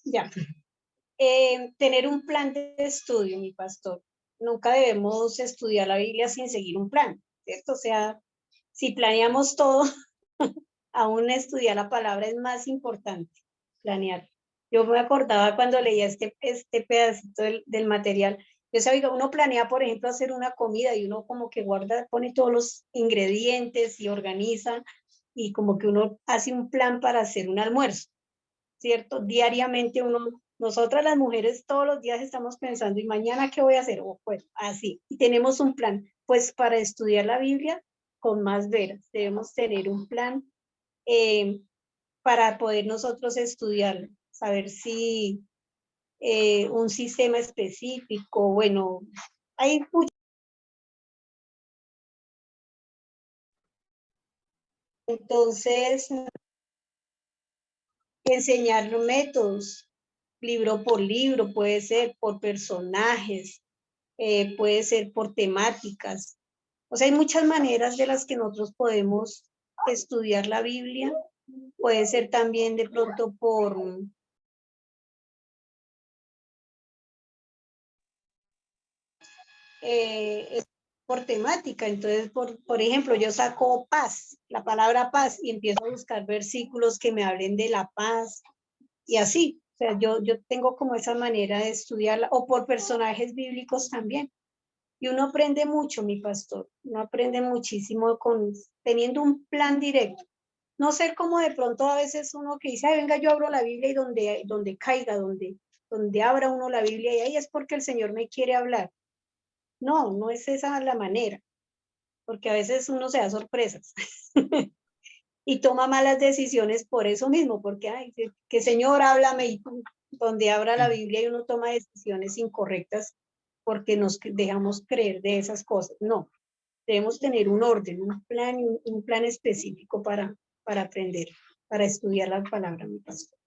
Ya. Tener un plan de estudio, mi pastor. Nunca debemos estudiar la Biblia sin seguir un plan, ¿cierto? O sea, si planeamos todo, aún estudiar la palabra es más importante, planear. Yo me acordaba cuando leía este pedacito del material, yo sabía, uno planea, por ejemplo, hacer una comida y uno como que guarda, pone todos los ingredientes y organiza y como que uno hace un plan para hacer un almuerzo, ¿cierto? Diariamente nosotras las mujeres todos los días estamos pensando, ¿y mañana qué voy a hacer? O pues así, y tenemos un plan. Pues para estudiar la Biblia con más veras, debemos tener un plan para poder nosotros estudiar, saber si un sistema específico, bueno, hay mucho. Entonces, enseñar los métodos, libro por libro, puede ser por personajes, puede ser por temáticas. O sea, hay muchas maneras de las que nosotros podemos estudiar la Biblia. Puede ser también de pronto por temática. Entonces, por ejemplo, yo saco paz, la palabra paz, y empiezo a buscar versículos que me hablen de la paz y así. O sea, yo tengo como esa manera de estudiarla, o por personajes bíblicos también. Y uno aprende mucho, mi pastor, uno aprende muchísimo teniendo un plan directo. No ser como de pronto a veces uno que dice, ay, venga, yo abro la Biblia y donde caiga, donde donde abra uno la Biblia y ahí es porque el Señor me quiere hablar. No, no es esa la manera, porque a veces uno se da sorpresas y toma malas decisiones por eso mismo, porque, ay, que Señor, háblame, y donde abra la Biblia y uno toma decisiones incorrectas porque nos dejamos creer de esas cosas. No, debemos tener un orden, un plan específico para aprender, para estudiar la palabra, mi pastor.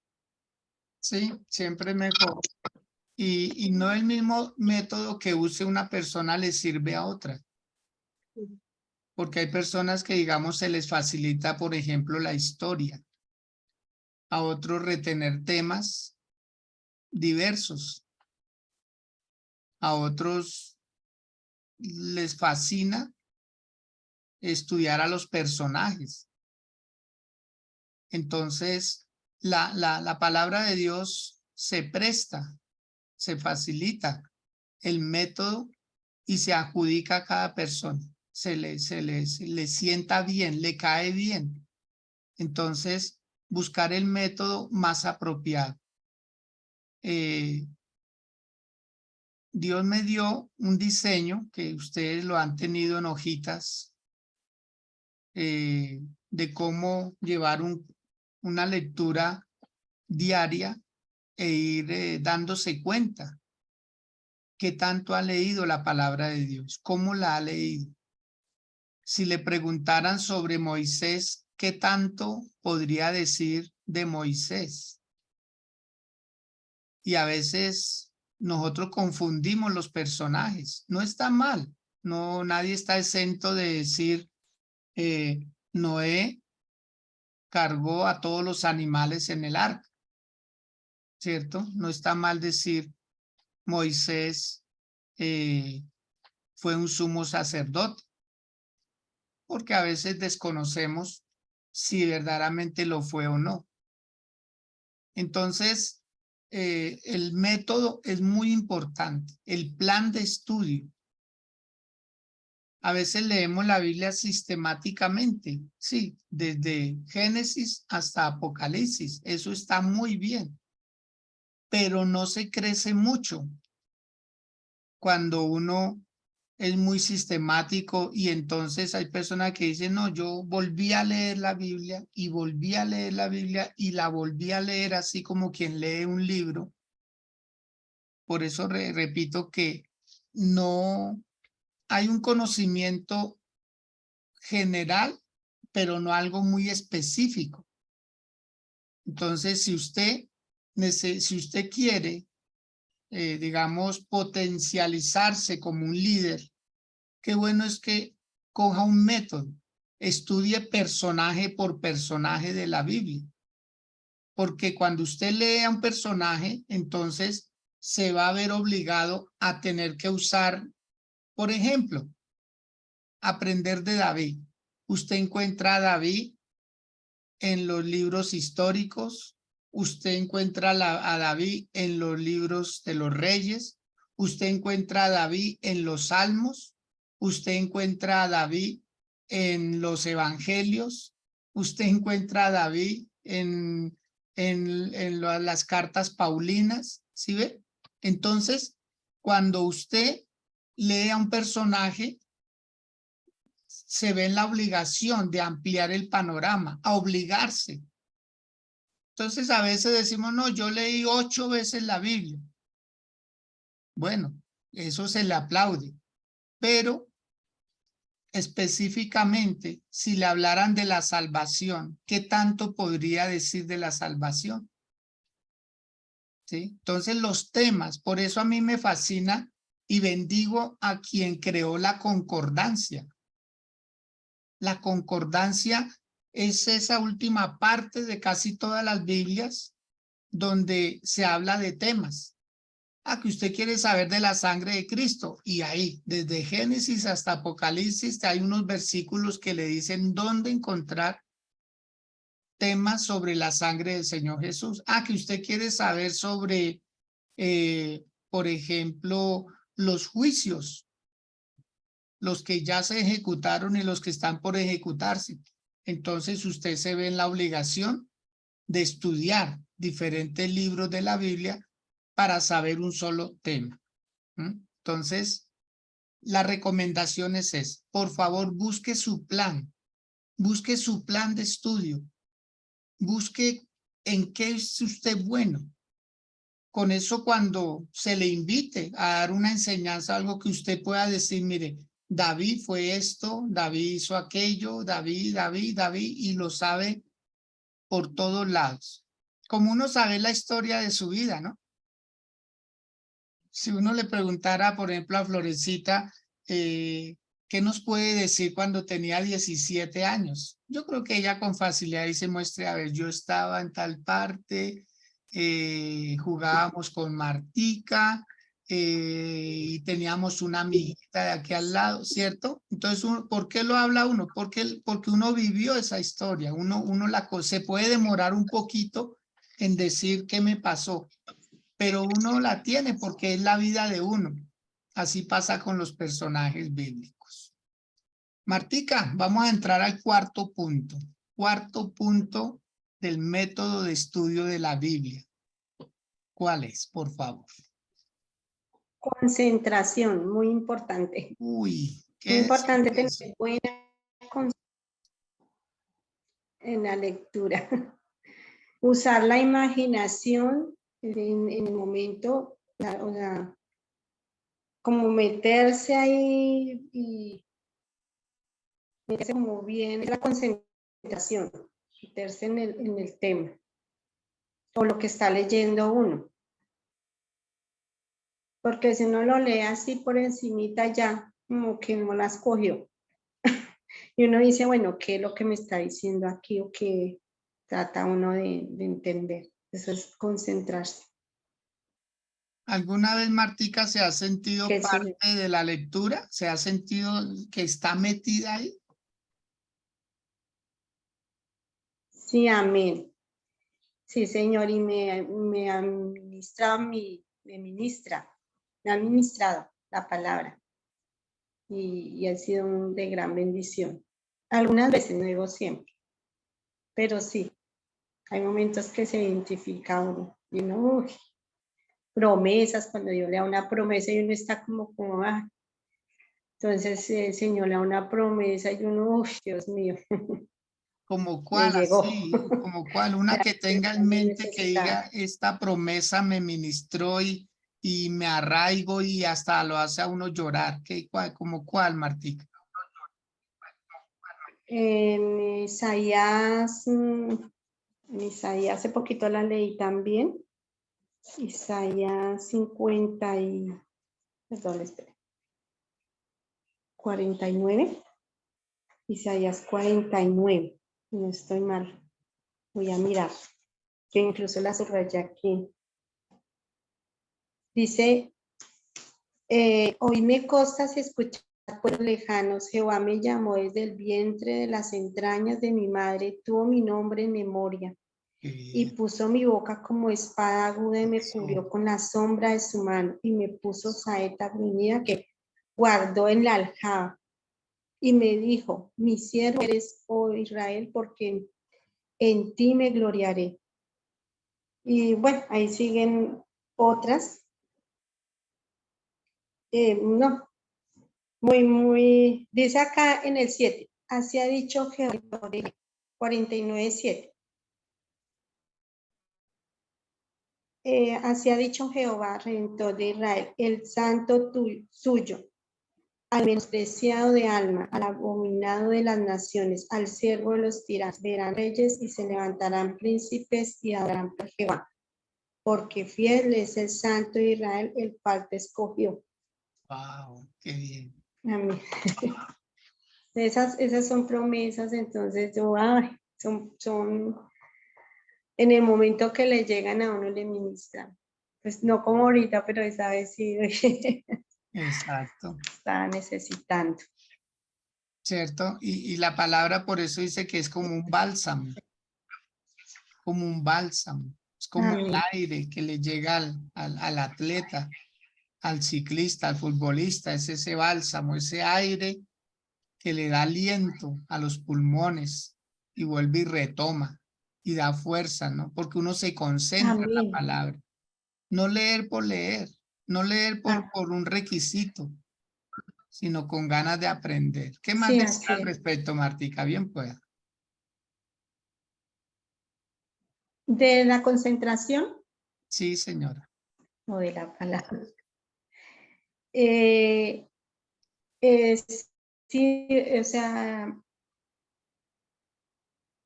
Sí, siempre mejor. Y no el mismo método que use una persona le sirve a otra. Porque hay personas que, digamos, se les facilita, por ejemplo, la historia. A otros retener temas diversos. A otros les fascina estudiar a los personajes. Entonces, la palabra de Dios se presta, se facilita el método y se adjudica a cada persona. Se le sienta bien, le cae bien. Entonces, buscar el método más apropiado. Dios me dio un diseño que ustedes lo han tenido en hojitas de cómo llevar una lectura diaria e ir dándose cuenta qué tanto ha leído la palabra de Dios, cómo la ha leído. Si le preguntaran sobre Moisés, ¿qué tanto podría decir de Moisés? Y a veces nosotros confundimos los personajes. No está mal, no, nadie está exento de decir Noé cargó a todos los animales en el arca, ¿cierto? No está mal decir Moisés fue un sumo sacerdote, porque a veces desconocemos si verdaderamente lo fue o no. Entonces, el método es muy importante, el plan de estudio. A veces leemos la Biblia sistemáticamente, sí, desde Génesis hasta Apocalipsis, eso está muy bien, pero no se crece mucho cuando uno es muy sistemático y entonces hay personas que dicen, no, yo volví a leer la Biblia y volví a leer la Biblia y la volví a leer así como quien lee un libro. Por eso repito que no hay un conocimiento general, pero no algo muy específico. Entonces, si usted quiere, digamos, potencializarse como un líder, qué bueno es que coja un método, estudie personaje por personaje de la Biblia. Porque cuando usted lee a un personaje, entonces se va a ver obligado a tener que usar, por ejemplo, aprender de David. Usted encuentra a David en los libros históricos, usted encuentra a David en los libros de los reyes, usted encuentra a David en los salmos, usted encuentra a David en los evangelios, usted encuentra a David en las cartas paulinas, ¿sí ve? Entonces, cuando usted lee a un personaje, se ve en la obligación de ampliar el panorama, a obligarse. Entonces a veces decimos, no, yo leí 8 veces la Biblia. Bueno, eso se le aplaude, pero específicamente, si le hablaran de la salvación, ¿qué tanto podría decir de la salvación? ¿Sí? Entonces los temas, por eso a mí me fascina y bendigo a quien creó la concordancia. La concordancia es esa última parte de casi todas las Biblias donde se habla de temas. Que usted quiere saber de la sangre de Cristo y ahí, desde Génesis hasta Apocalipsis, hay unos versículos que le dicen dónde encontrar temas sobre la sangre del Señor Jesús. Que usted quiere saber sobre, por ejemplo, los juicios, los que ya se ejecutaron y los que están por ejecutarse. Entonces usted se ve en la obligación de estudiar diferentes libros de la Biblia para saber un solo tema. Entonces, la recomendación es, por favor, busque su plan de estudio, busque en qué es usted bueno. Con eso, cuando se le invite a dar una enseñanza, algo que usted pueda decir, mire, David fue esto, David hizo aquello, David, y lo sabe por todos lados. Como uno sabe la historia de su vida, ¿no? Si uno le preguntara, por ejemplo, a Florecita, ¿qué nos puede decir cuando tenía 17 años? Yo creo que ella con facilidad dice, muestre, a ver, yo estaba en tal parte, jugábamos con Martica, y teníamos una amiguita de aquí al lado, ¿cierto? Entonces, ¿por qué lo habla uno? Porque uno vivió esa historia, se puede demorar un poquito en decir qué me pasó, pero uno la tiene porque es la vida de uno. Así pasa con los personajes bíblicos. Martica, vamos a entrar al cuarto punto. Cuarto punto del método de estudio de la Biblia. ¿Cuál es, por favor? Concentración, muy importante. Uy, Muy ¿qué importante tener es? buena concentración en la lectura. Usar la imaginación en el momento, o sea, como meterse ahí y meterse como bien la concentración, meterse en el tema o lo que está leyendo uno. Porque si uno lo lee así por encimita ya, como que no las cogió. Y uno dice, bueno, ¿qué es lo que me está diciendo aquí o qué trata uno de entender? Eso es concentrarse. ¿Alguna vez Martica se ha sentido Que parte de la lectura? ¿Se ha sentido que está metida ahí? sí, amén. Sí, Señor, y me ha ministrado me ha ministrado la palabra y ha sido de gran bendición. Algunas veces, no digo siempre, pero sí, hay momentos que se identifica uno y uno, uy, promesas, cuando Dios le da una promesa y uno está como, entonces el Señor le da una promesa y uno, uy, Dios mío, ¿Como me cuál llegó. así? ¿Como cuál? Una que tenga en mente que diga, esta promesa me ministró y me arraigo y hasta lo hace a uno llorar. ¿Como cuál, Martica? En Isaías, hace poquito la leí también. Isaías 49. Isaías 49. No estoy mal. Voy a mirar. Que incluso la subrayé aquí. Dice, oíme costas y escuchad pueblos lejanos. Jehová me llamó desde el vientre de las entrañas de mi madre. Tuvo mi nombre en memoria. Y puso mi boca como espada aguda y me cubrió con la sombra de su mano y me puso saeta bruñida que guardó en la aljaba y me dijo, mi siervo eres, oh Israel, porque en ti me gloriaré. Y bueno, ahí siguen otras. No, muy, dice acá en el 7, así ha dicho Jehová, 49:7. Así ha dicho Jehová, Redentor de Israel, el santo suyo, al menospreciado de alma, al abominado de las naciones, al siervo de los tiranos, verán reyes y se levantarán príncipes y adorarán por Jehová, porque fiel es el santo de Israel, el cual te escogió. Wow, qué bien. Amén. Esas son promesas, entonces son en el momento que le llegan a uno le ministran. Pues no como ahorita, pero esa vez sí Exacto. estaba necesitando. ¿Cierto? Y la palabra por eso dice que es como un bálsamo, como un bálsamo. Es como el Amén. aire que le llega al atleta, al ciclista, al futbolista. Es ese bálsamo, ese aire que le da aliento a los pulmones y vuelve y retoma y da fuerza, ¿no? Porque uno se concentra en la Amén. palabra. No leer por leer, no leer por un requisito, sino con ganas de aprender. ¿Qué más Sí, decir así al es. respecto, Martica? Bien pueda. De la concentración Sí, señora. o de la palabra. Eh, sí, o sea,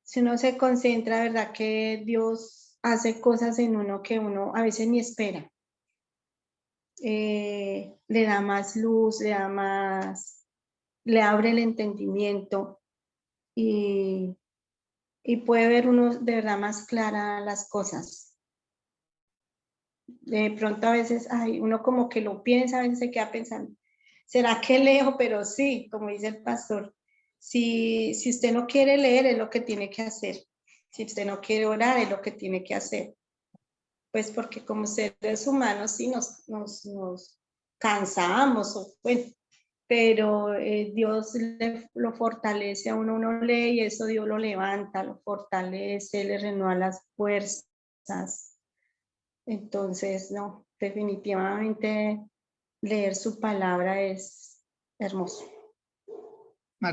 si uno se concentra, ¿verdad? Que Dios hace cosas en uno que uno a veces ni espera. Le da más luz, le abre el entendimiento y puede ver uno de verdad más clara las cosas. De pronto a veces, ay, uno como que lo piensa, a veces se queda pensando, ¿será que leo? Pero sí, como dice el pastor, si usted no quiere leer es lo que tiene que hacer. Si usted no quiere orar es lo que tiene que hacer. Pues porque como seres humanos sí nos cansamos, o, bueno, pero Dios lo fortalece a uno, uno lee y eso Dios lo levanta, lo fortalece, le renueva las fuerzas. Entonces, no, definitivamente leer su palabra es hermoso,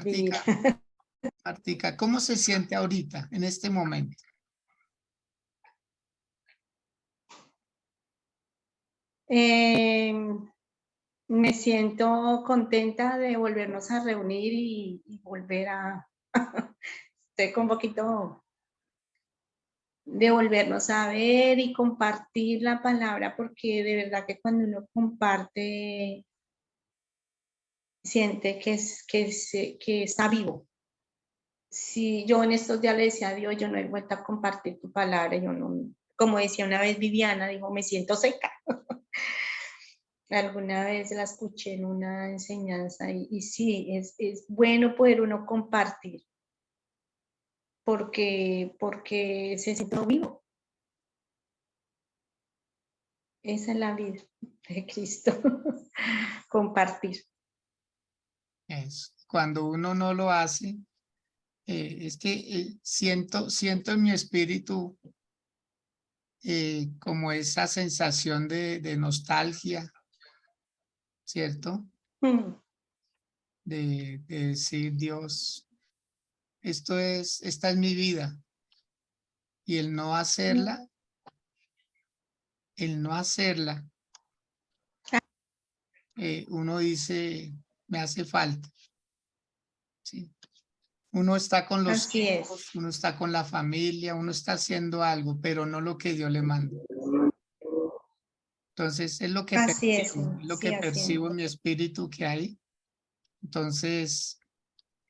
divino. Martica, Martica, ¿cómo se siente ahorita, en este momento? Me siento contenta de volvernos a reunir y volver a, estoy con un poquito de volvernos a ver y compartir la palabra, porque de verdad que cuando uno comparte, siente que está vivo. Si yo en estos días le decía a Dios, yo no he vuelto a compartir tu palabra, yo no, como decía una vez Viviana, dijo, me siento seca. Alguna vez la escuché en una enseñanza y sí, es bueno poder uno compartir porque se siente vivo. Esa es la vida de Cristo, compartir. Cuando uno no lo hace, es que siento en mi espíritu como esa sensación de nostalgia, ¿cierto? Mm, De decir, Dios, esta es mi vida. Y el no hacerla, uno dice, me hace falta, ¿sí? Uno está con los así es, hijos, uno está con la familia, uno está haciendo algo, pero no lo que Dios le manda. Entonces, es lo sí, que así es. percibo en mi espíritu que hay. Entonces,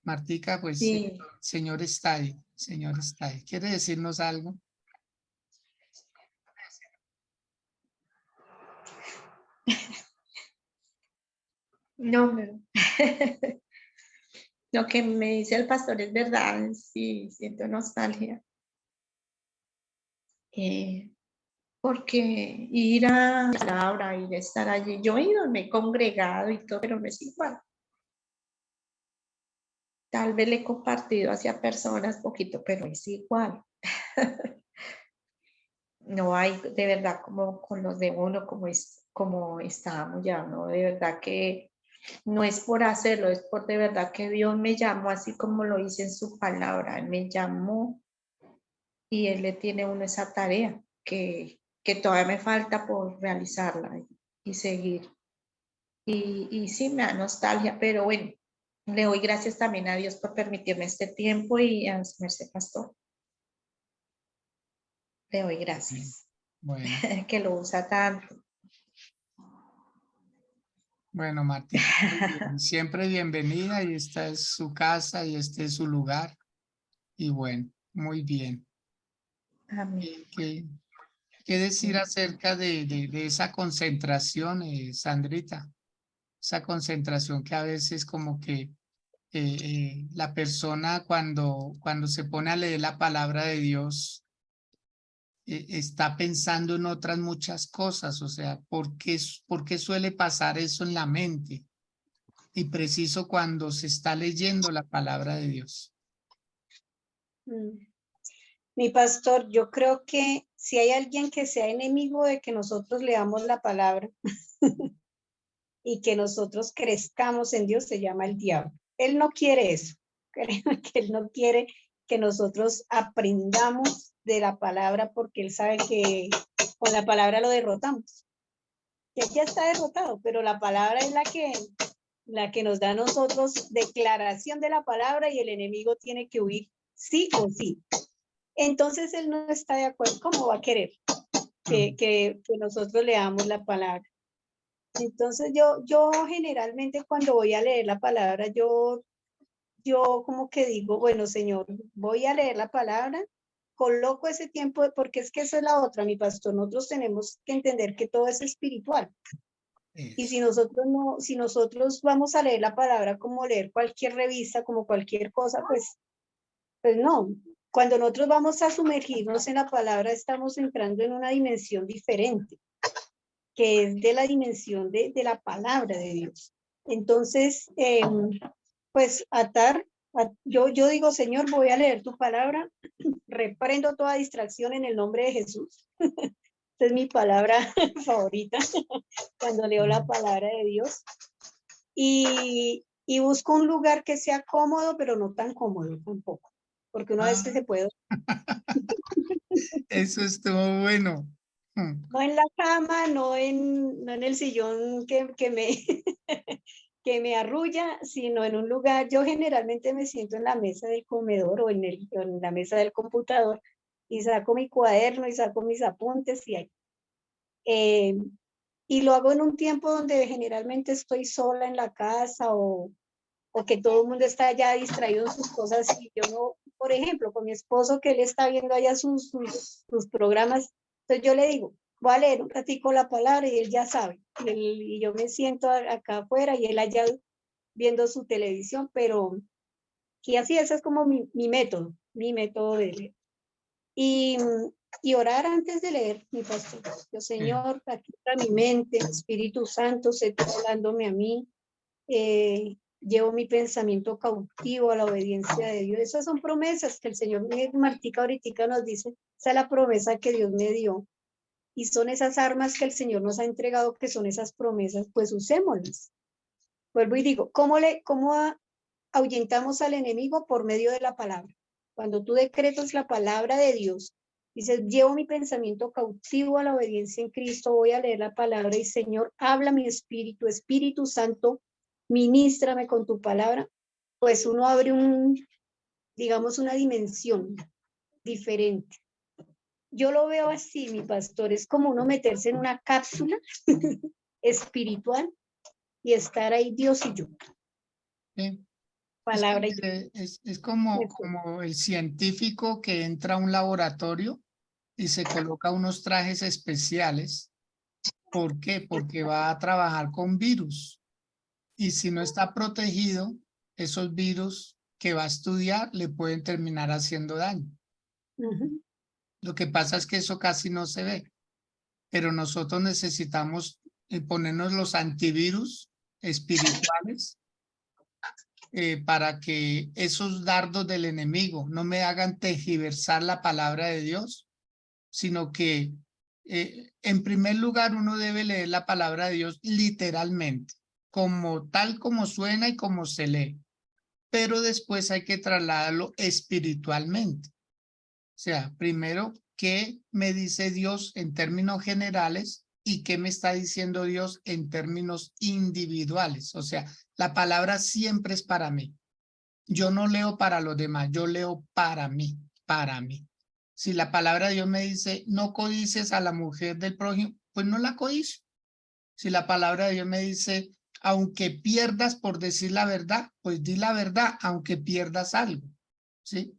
Martica, pues, Sí. Señor está ahí, Señor está ahí. ¿Quiere decirnos algo? No, no. Lo que me dice el pastor es verdad, sí, siento nostalgia. Porque ir a la palabra, ir a estar allí, yo he ido, me he congregado y todo, pero no es igual. Tal vez le he compartido hacia personas poquito, pero es igual. No hay de verdad como con los de uno, como estábamos ya, ¿no? De verdad que no es por hacerlo, es por de verdad que Dios me llamó así como lo hice en su palabra. Él me llamó y Él le tiene a uno esa tarea que todavía me falta por realizarla y seguir. Y sí, me da nostalgia, pero bueno, le doy gracias también a Dios por permitirme este tiempo y a su merced, pastor. Le doy gracias, Bueno, que lo usa tanto. bueno, Martica, muy bien. Siempre bienvenida y esta es su casa y este es su lugar. Y bueno, muy bien. Amén. ¿Qué decir acerca de esa concentración, Sandrita? Esa concentración que a veces como que la persona cuando se pone a leer la palabra de Dios está pensando en otras muchas cosas, o sea, por qué suele pasar eso en la mente? Y preciso cuando se está leyendo la palabra de Dios. Mi pastor, yo creo que si hay alguien que sea enemigo de que nosotros leamos la palabra y que nosotros crezcamos en Dios, se llama el diablo. Él no quiere eso. Créeme que él no quiere que nosotros aprendamos de la palabra porque él sabe que con la palabra lo derrotamos. Que ya está derrotado, pero la palabra es la que nos da a nosotros declaración de la palabra y el enemigo tiene que huir sí o sí. Entonces él no está de acuerdo. ¿Cómo va a querer que nosotros leamos la palabra? Entonces yo generalmente cuando voy a leer la palabra, yo como que digo, bueno, Señor, voy a leer la palabra, coloco ese tiempo, porque es que esa es la otra, mi pastor, nosotros tenemos que entender que todo es espiritual. Y si nosotros no, si nosotros vamos a leer la palabra como leer cualquier revista, como cualquier cosa, pues no. Cuando nosotros vamos a sumergirnos en la palabra, estamos entrando en una dimensión diferente, que es de la dimensión de la palabra de Dios. Entonces, pues yo digo, Señor, voy a leer tu palabra, reprendo toda distracción en el nombre de Jesús. Esta es mi palabra favorita cuando leo la palabra de Dios. Y busco un lugar que sea cómodo, pero no tan cómodo tampoco, porque uno a veces se puede. Eso estuvo bueno. No en la cama, no en el sillón que me, que me arrulla, sino en un lugar. Yo generalmente me siento en la mesa del comedor o en la mesa del computador y saco mi cuaderno y saco mis apuntes y ahí. Y lo hago en un tiempo donde generalmente estoy sola en la casa o que todo el mundo está ya distraído en sus cosas y yo no, por ejemplo, con mi esposo que él está viendo allá sus programas, entonces yo le digo, voy a leer un ratico la palabra y él ya sabe, y yo me siento acá afuera y él allá viendo su televisión, pero y así ese es como mi método de leer. Y orar antes de leer, mi pastor. Yo, Señor, aquí está mi mente, Espíritu Santo, se está hablándome a mí. Llevo mi pensamiento cautivo a la obediencia de Dios. Esas son promesas que el Señor Martica ahorita nos dice. Esa es la promesa que Dios me dio. Y son esas armas que el Señor nos ha entregado, que son esas promesas, pues usémoslas. Vuelvo y digo, ¿cómo ahuyentamos al enemigo? Por medio de la palabra. Cuando tú decretas la palabra de Dios, dices, llevo mi pensamiento cautivo a la obediencia en Cristo, voy a leer la palabra y Señor, habla mi espíritu, Espíritu Santo, ministrame con tu palabra, pues uno abre digamos, una dimensión diferente. Yo lo veo así, mi pastor, es como uno meterse en una cápsula espiritual y estar ahí Dios y yo. Sí. Palabra y yo. Es como el científico que entra a un laboratorio y se coloca unos trajes especiales. ¿Por qué? Porque va a trabajar con virus. Y si no está protegido, esos virus que va a estudiar le pueden terminar haciendo daño. Lo que pasa es que eso casi no se ve, pero nosotros necesitamos ponernos los antivirus espirituales para que esos dardos del enemigo no me hagan tergiversar la palabra de Dios, sino que en primer lugar uno debe leer la palabra de Dios literalmente, como tal como suena y como se lee, pero después hay que trasladarlo espiritualmente. O sea, primero, ¿qué me dice Dios en términos generales y qué me está diciendo Dios en términos individuales? O sea, la palabra siempre es para mí. Yo no leo para los demás, yo leo para mí, para mí. Si la palabra de Dios me dice, no codices a la mujer del prójimo, pues no la codicio. Si la palabra de Dios me dice, aunque pierdas por decir la verdad, pues di la verdad, aunque pierdas algo, ¿sí?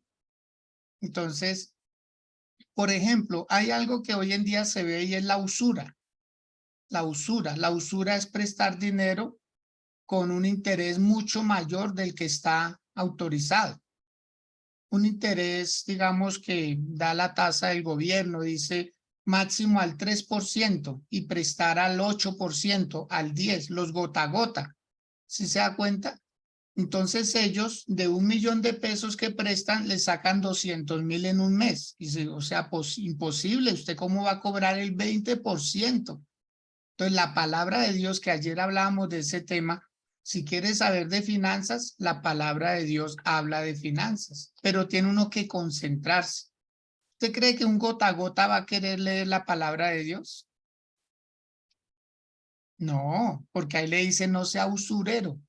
Entonces, por ejemplo, hay algo que hoy en día se ve y es la usura. La usura es prestar dinero con un interés mucho mayor del que está autorizado. Un interés, digamos, que da la tasa del gobierno, dice máximo al 3% y prestar al 8%, al 10%, los gota a gota. ¿Sí se da cuenta? Entonces ellos de 1.000.000 de pesos que prestan, le sacan 200.000 en un mes. Y o sea, pues imposible. ¿Usted cómo va a cobrar el 20%? Entonces la palabra de Dios, que ayer hablábamos de ese tema, si quieres saber de finanzas, la palabra de Dios habla de finanzas, pero tiene uno que concentrarse. ¿Usted cree que un gota a gota va a querer leer la palabra de Dios? No, porque ahí le dice no sea usurero,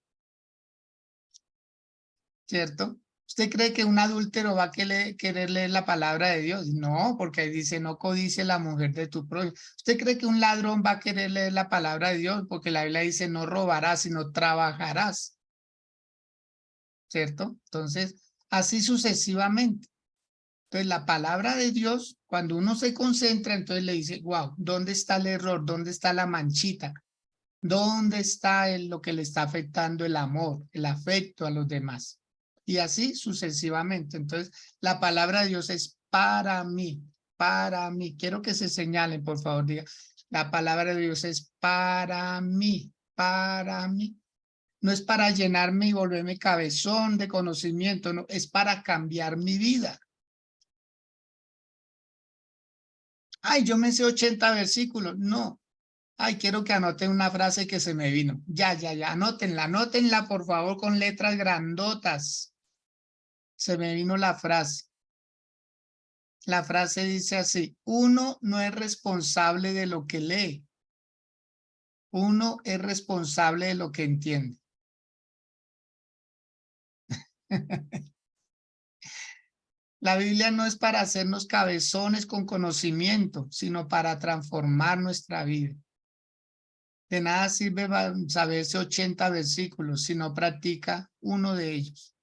¿cierto? ¿Usted cree que un adúltero va a querer leer la palabra de Dios? No, porque ahí dice no codice la mujer de tu prójimo. ¿Usted cree que un ladrón va a querer leer la palabra de Dios? Porque la Biblia dice no robarás, sino trabajarás, ¿cierto? Entonces, así sucesivamente. Entonces, la palabra de Dios, cuando uno se concentra, entonces le dice, wow, ¿dónde está el error? ¿Dónde está la manchita? ¿Dónde está lo que le está afectando el amor, el afecto a los demás? Y así sucesivamente. Entonces, la palabra de Dios es para mí, para mí. Quiero que se señalen, por favor, diga, la palabra de Dios es para mí, para mí. No es para llenarme y volverme cabezón de conocimiento, no, es para cambiar mi vida. Ay, yo me sé 80 versículos. No. Ay, quiero que anoten una frase que se me vino. Ya, anótenla, por favor, con letras grandotas. Se me vino la frase. La frase dice así: uno no es responsable de lo que lee. Uno es responsable de lo que entiende. La Biblia no es para hacernos cabezones con conocimiento, sino para transformar nuestra vida. De nada sirve saberse 80 versículos si no practica uno de ellos.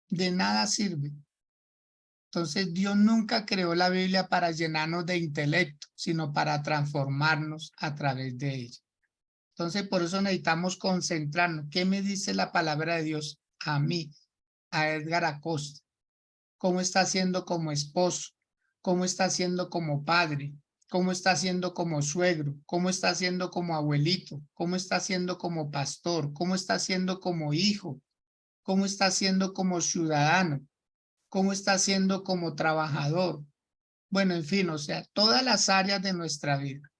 De nada sirve. Entonces Dios nunca creó la Biblia para llenarnos de intelecto, sino para transformarnos a través de ella. Entonces por eso necesitamos concentrarnos. ¿Qué me dice la palabra de Dios a mí, a Edgar Acosta? ¿Cómo está haciendo como esposo? ¿Cómo está haciendo como padre? ¿Cómo está haciendo como suegro? ¿Cómo está haciendo como abuelito? ¿Cómo está haciendo como pastor? ¿Cómo está haciendo como hijo? ¿Cómo está haciendo como ciudadano? ¿Cómo está haciendo como trabajador? Bueno, en fin, o sea, todas las áreas de nuestra vida.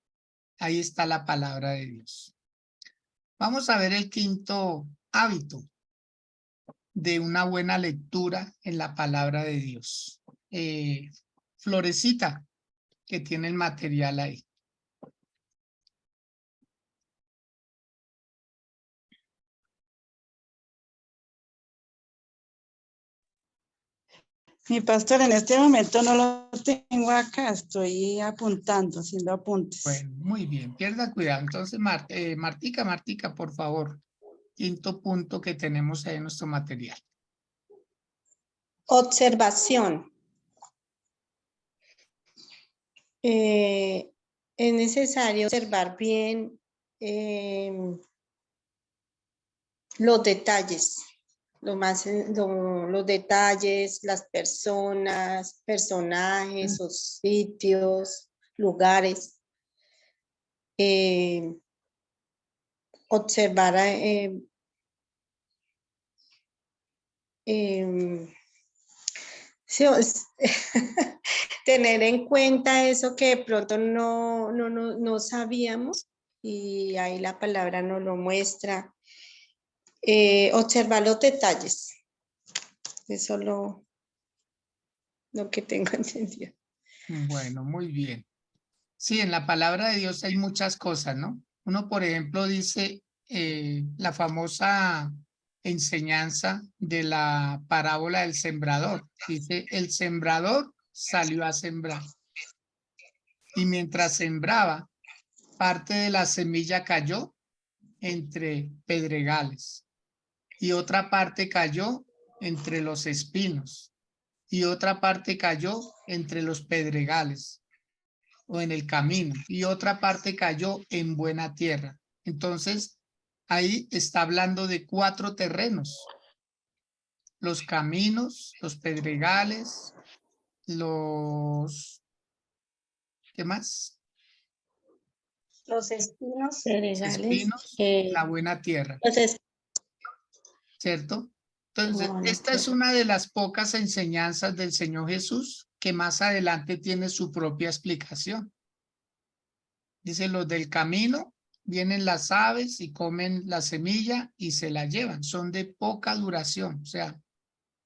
Ahí está la palabra de Dios. Vamos a ver el quinto hábito de una buena lectura en la palabra de Dios. Florecita, que tiene el material ahí. Mi pastor, en este momento no lo tengo acá, estoy apuntando, haciendo apuntes. Bueno, muy bien, pierda cuidado. Entonces, Martica, por favor. Quinto punto que tenemos ahí en nuestro material. Observación. Es necesario observar bien los detalles, los detalles, las personas, personajes o sitios, lugares. Observar sí, tener en cuenta eso que de pronto no sabíamos y ahí la palabra nos lo muestra. Observar los detalles. Eso es lo que tengo entendido. Bueno, muy bien. Sí, en la palabra de Dios hay muchas cosas, ¿no? Uno, por ejemplo, dice la famosa enseñanza de la parábola del sembrador. Dice, el sembrador salió a sembrar. Y mientras sembraba, parte de la semilla cayó entre pedregales. Y otra parte cayó entre los espinos. Y otra parte cayó entre los pedregales o en el camino, y otra parte cayó en buena tierra. Entonces, ahí está hablando de 4 terrenos: los caminos, los pedregales, ¿qué más? Los espinos. Cereales, Espinos, la buena tierra, los ¿cierto? Entonces, No, no esta es creo. una de las pocas enseñanzas del Señor Jesús que más adelante tiene su propia explicación. Dice, los del camino vienen las aves y comen la semilla y se la llevan. Son de poca duración. O sea,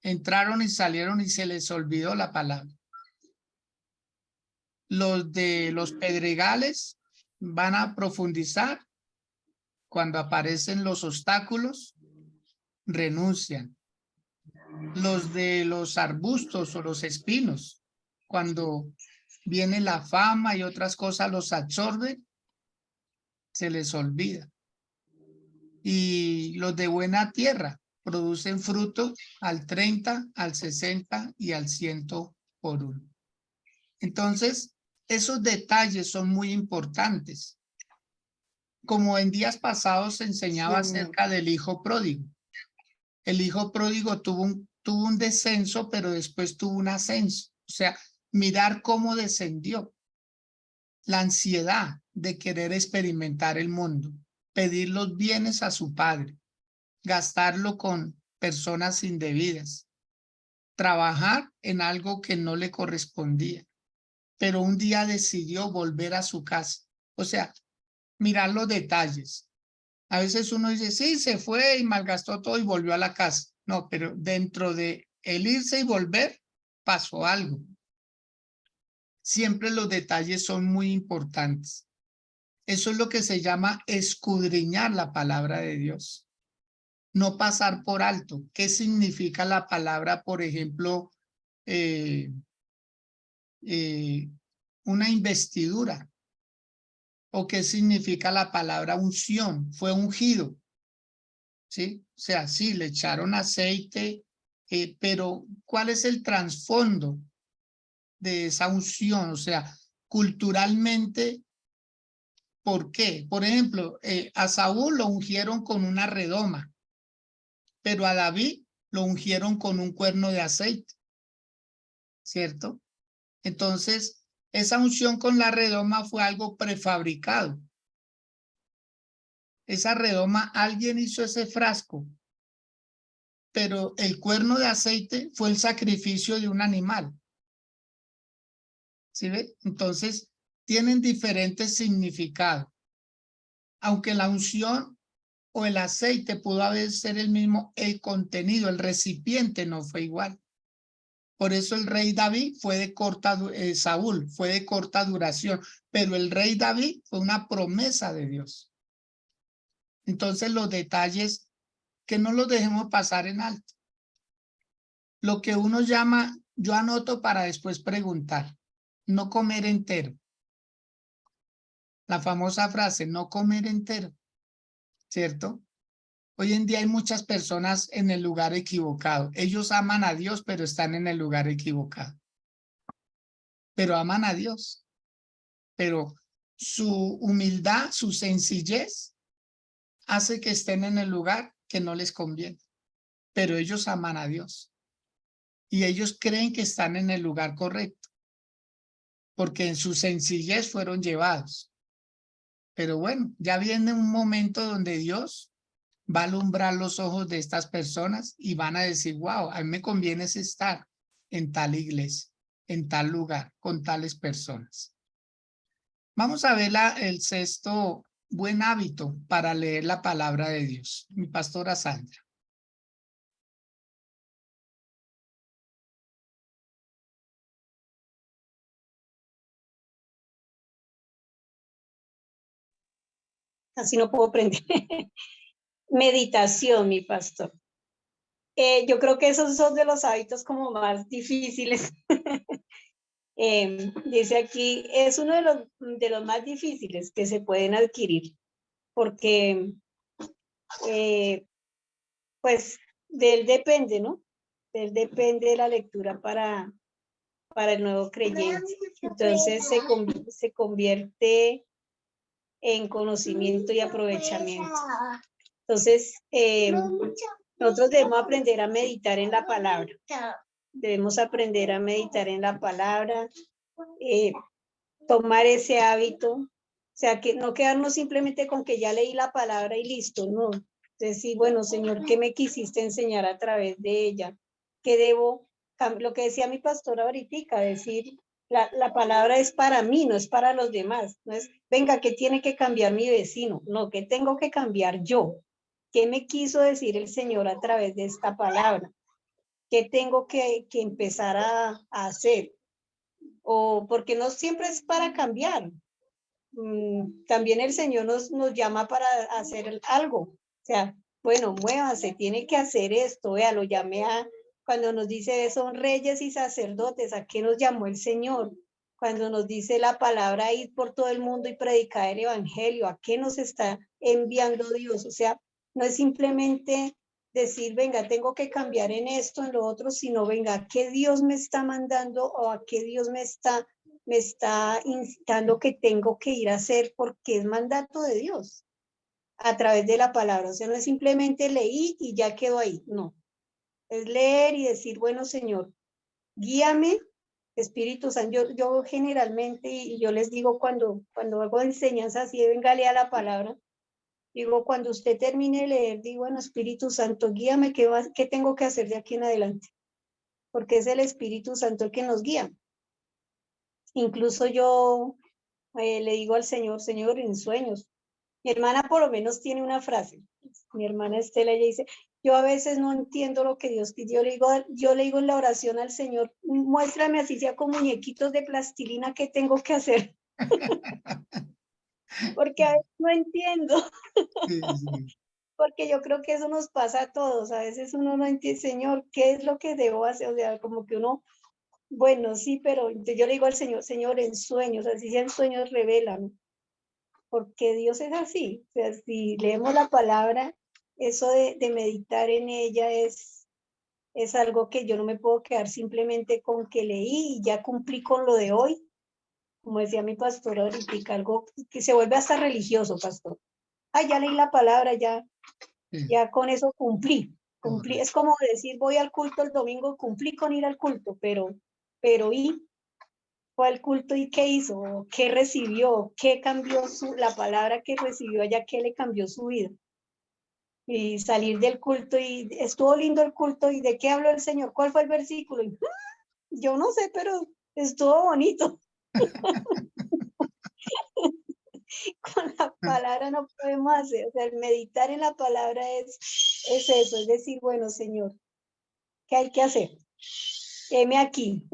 entraron y salieron y se les olvidó la palabra. Los de los pedregales van a profundizar. Cuando aparecen los obstáculos, renuncian. Los de los arbustos o los espinos, cuando viene la fama y otras cosas los absorben, se les olvida. Y los de buena tierra producen fruto al 30, al 60 y al 100 por uno. Entonces, esos detalles son muy importantes. Como en días pasados se enseñaba Sí, amén. acerca del hijo pródigo. El hijo pródigo tuvo un descenso, pero después tuvo un ascenso. O sea, mirar cómo descendió. La ansiedad de querer experimentar el mundo, pedir los bienes a su padre, gastarlo con personas indebidas, trabajar en algo que no le correspondía, pero un día decidió volver a su casa. O sea, mirar los detalles. A veces uno dice, sí, se fue y malgastó todo y volvió a la casa. No, pero dentro de el irse y volver, pasó algo. Siempre los detalles son muy importantes. Eso es lo que se llama escudriñar la palabra de Dios. No pasar por alto. ¿Qué significa la palabra, por ejemplo, una investidura? ¿O qué significa la palabra unción? Fue ungido. ¿Sí? O sea, sí, le echaron aceite, pero ¿cuál es el trasfondo de esa unción? O sea, culturalmente, ¿por qué? Por ejemplo, a Saúl lo ungieron con una redoma, pero a David lo ungieron con un cuerno de aceite, ¿cierto? Entonces, esa unción con la redoma fue algo prefabricado. Esa redoma, alguien hizo ese frasco, pero el cuerno de aceite fue el sacrificio de un animal. ¿Sí ve? Entonces, tienen diferentes significados. Aunque la unción o el aceite pudo haber ser el mismo, el contenido, el recipiente no fue igual. Por eso el rey David fue de corta, Saúl fue de corta duración, pero el rey David fue una promesa de Dios. Entonces los detalles que no los dejemos pasar en alto. Lo que uno llama, yo anoto para después preguntar, no comer entero. La famosa frase, no comer entero, ¿cierto? Hoy en día hay muchas personas en el lugar equivocado. Ellos aman a Dios, pero están en el lugar equivocado. Pero aman a Dios. Pero su humildad, su sencillez, hace que estén en el lugar que no les conviene. Pero ellos aman a Dios. Y ellos creen que están en el lugar correcto. Porque en su sencillez fueron llevados. Pero bueno, ya viene un momento donde Dios va a alumbrar los ojos de estas personas y van a decir, wow, a mí me conviene estar en tal iglesia, en tal lugar, con tales personas. Vamos a ver el sexto buen hábito para leer la palabra de Dios. Mi pastora Sandra. Así no puedo aprender. Meditación, mi pastor. Yo creo que esos son de los hábitos como más difíciles. Dice aquí, es uno de los más difíciles que se pueden adquirir, porque pues de él depende, ¿no? De él depende la lectura para el nuevo creyente. Entonces se convierte en conocimiento y aprovechamiento. Entonces, nosotros debemos aprender a meditar en la palabra. Debemos aprender a meditar en la palabra, tomar ese hábito, o sea, que no quedarnos simplemente con que ya leí la palabra y listo, no. Decir, bueno, Señor, ¿qué me quisiste enseñar a través de ella? ¿Qué debo? Lo que decía mi pastora ahorita, decir, la palabra es para mí, no es para los demás. No es, venga, ¿qué tiene que cambiar mi vecino? No, ¿qué tengo que cambiar yo? ¿Qué me quiso decir el Señor a través de esta palabra? ¿Qué tengo que empezar a hacer? O porque no siempre es para cambiar. También el Señor nos llama para hacer algo. O sea, bueno, muévase, tiene que hacer esto. Vea, lo llamé a, cuando nos dice son reyes y sacerdotes, ¿a qué nos llamó el Señor? Cuando nos dice la palabra ir por todo el mundo y predicar el evangelio, ¿a qué nos está enviando Dios? O sea, no es simplemente decir, venga, tengo que cambiar en esto, en lo otro, sino venga, ¿a qué Dios me está mandando o a qué Dios me está instando que tengo que ir a hacer porque es mandato de Dios a través de la palabra? O sea, no es simplemente leí y ya quedó ahí, no. Es leer y decir, bueno, Señor, guíame, Espíritu Santo. Yo generalmente, y yo les digo cuando hago enseñanza así, venga, lea la palabra, digo, cuando usted termine de leer, digo, bueno, Espíritu Santo, guíame, ¿qué tengo que hacer de aquí en adelante? Porque es el Espíritu Santo el que nos guía. Incluso yo le digo al Señor, Señor, en sueños. Mi hermana por lo menos tiene una frase. Mi hermana Estela, ella dice, yo a veces no entiendo lo que Dios pidió. Yo le digo en la oración al Señor, muéstrame así sea con muñequitos de plastilina qué tengo que hacer. Porque a veces no entiendo. Sí, sí. Porque yo creo que eso nos pasa a todos. A veces uno no entiende, Señor, ¿qué es lo que debo hacer? O sea, como que uno, bueno, sí, pero yo le digo al Señor, Señor, en sueños, así sean sueños, revélame. Porque Dios es así. O sea, si leemos la palabra, eso de meditar en ella es algo que yo no me puedo quedar simplemente con que leí y ya cumplí con lo de hoy. Como decía mi pastor ahorita, algo que se vuelve hasta religioso, pastor. Ah, ya leí la palabra, Sí, ya con eso cumplí. correcto. Es como decir, voy al culto el domingo, cumplí con ir al culto, pero ¿y fue al culto y qué hizo? ¿Qué recibió? ¿Qué cambió la palabra que recibió allá? ¿Qué le cambió su vida? Y salir del culto y estuvo lindo el culto y ¿de qué habló el Señor? ¿Cuál fue el versículo? Y, yo no sé, pero estuvo bonito. Con la palabra no podemos hacer, o sea, el meditar en la palabra es eso, es decir, bueno, Señor, ¿qué hay que hacer? Heme aquí,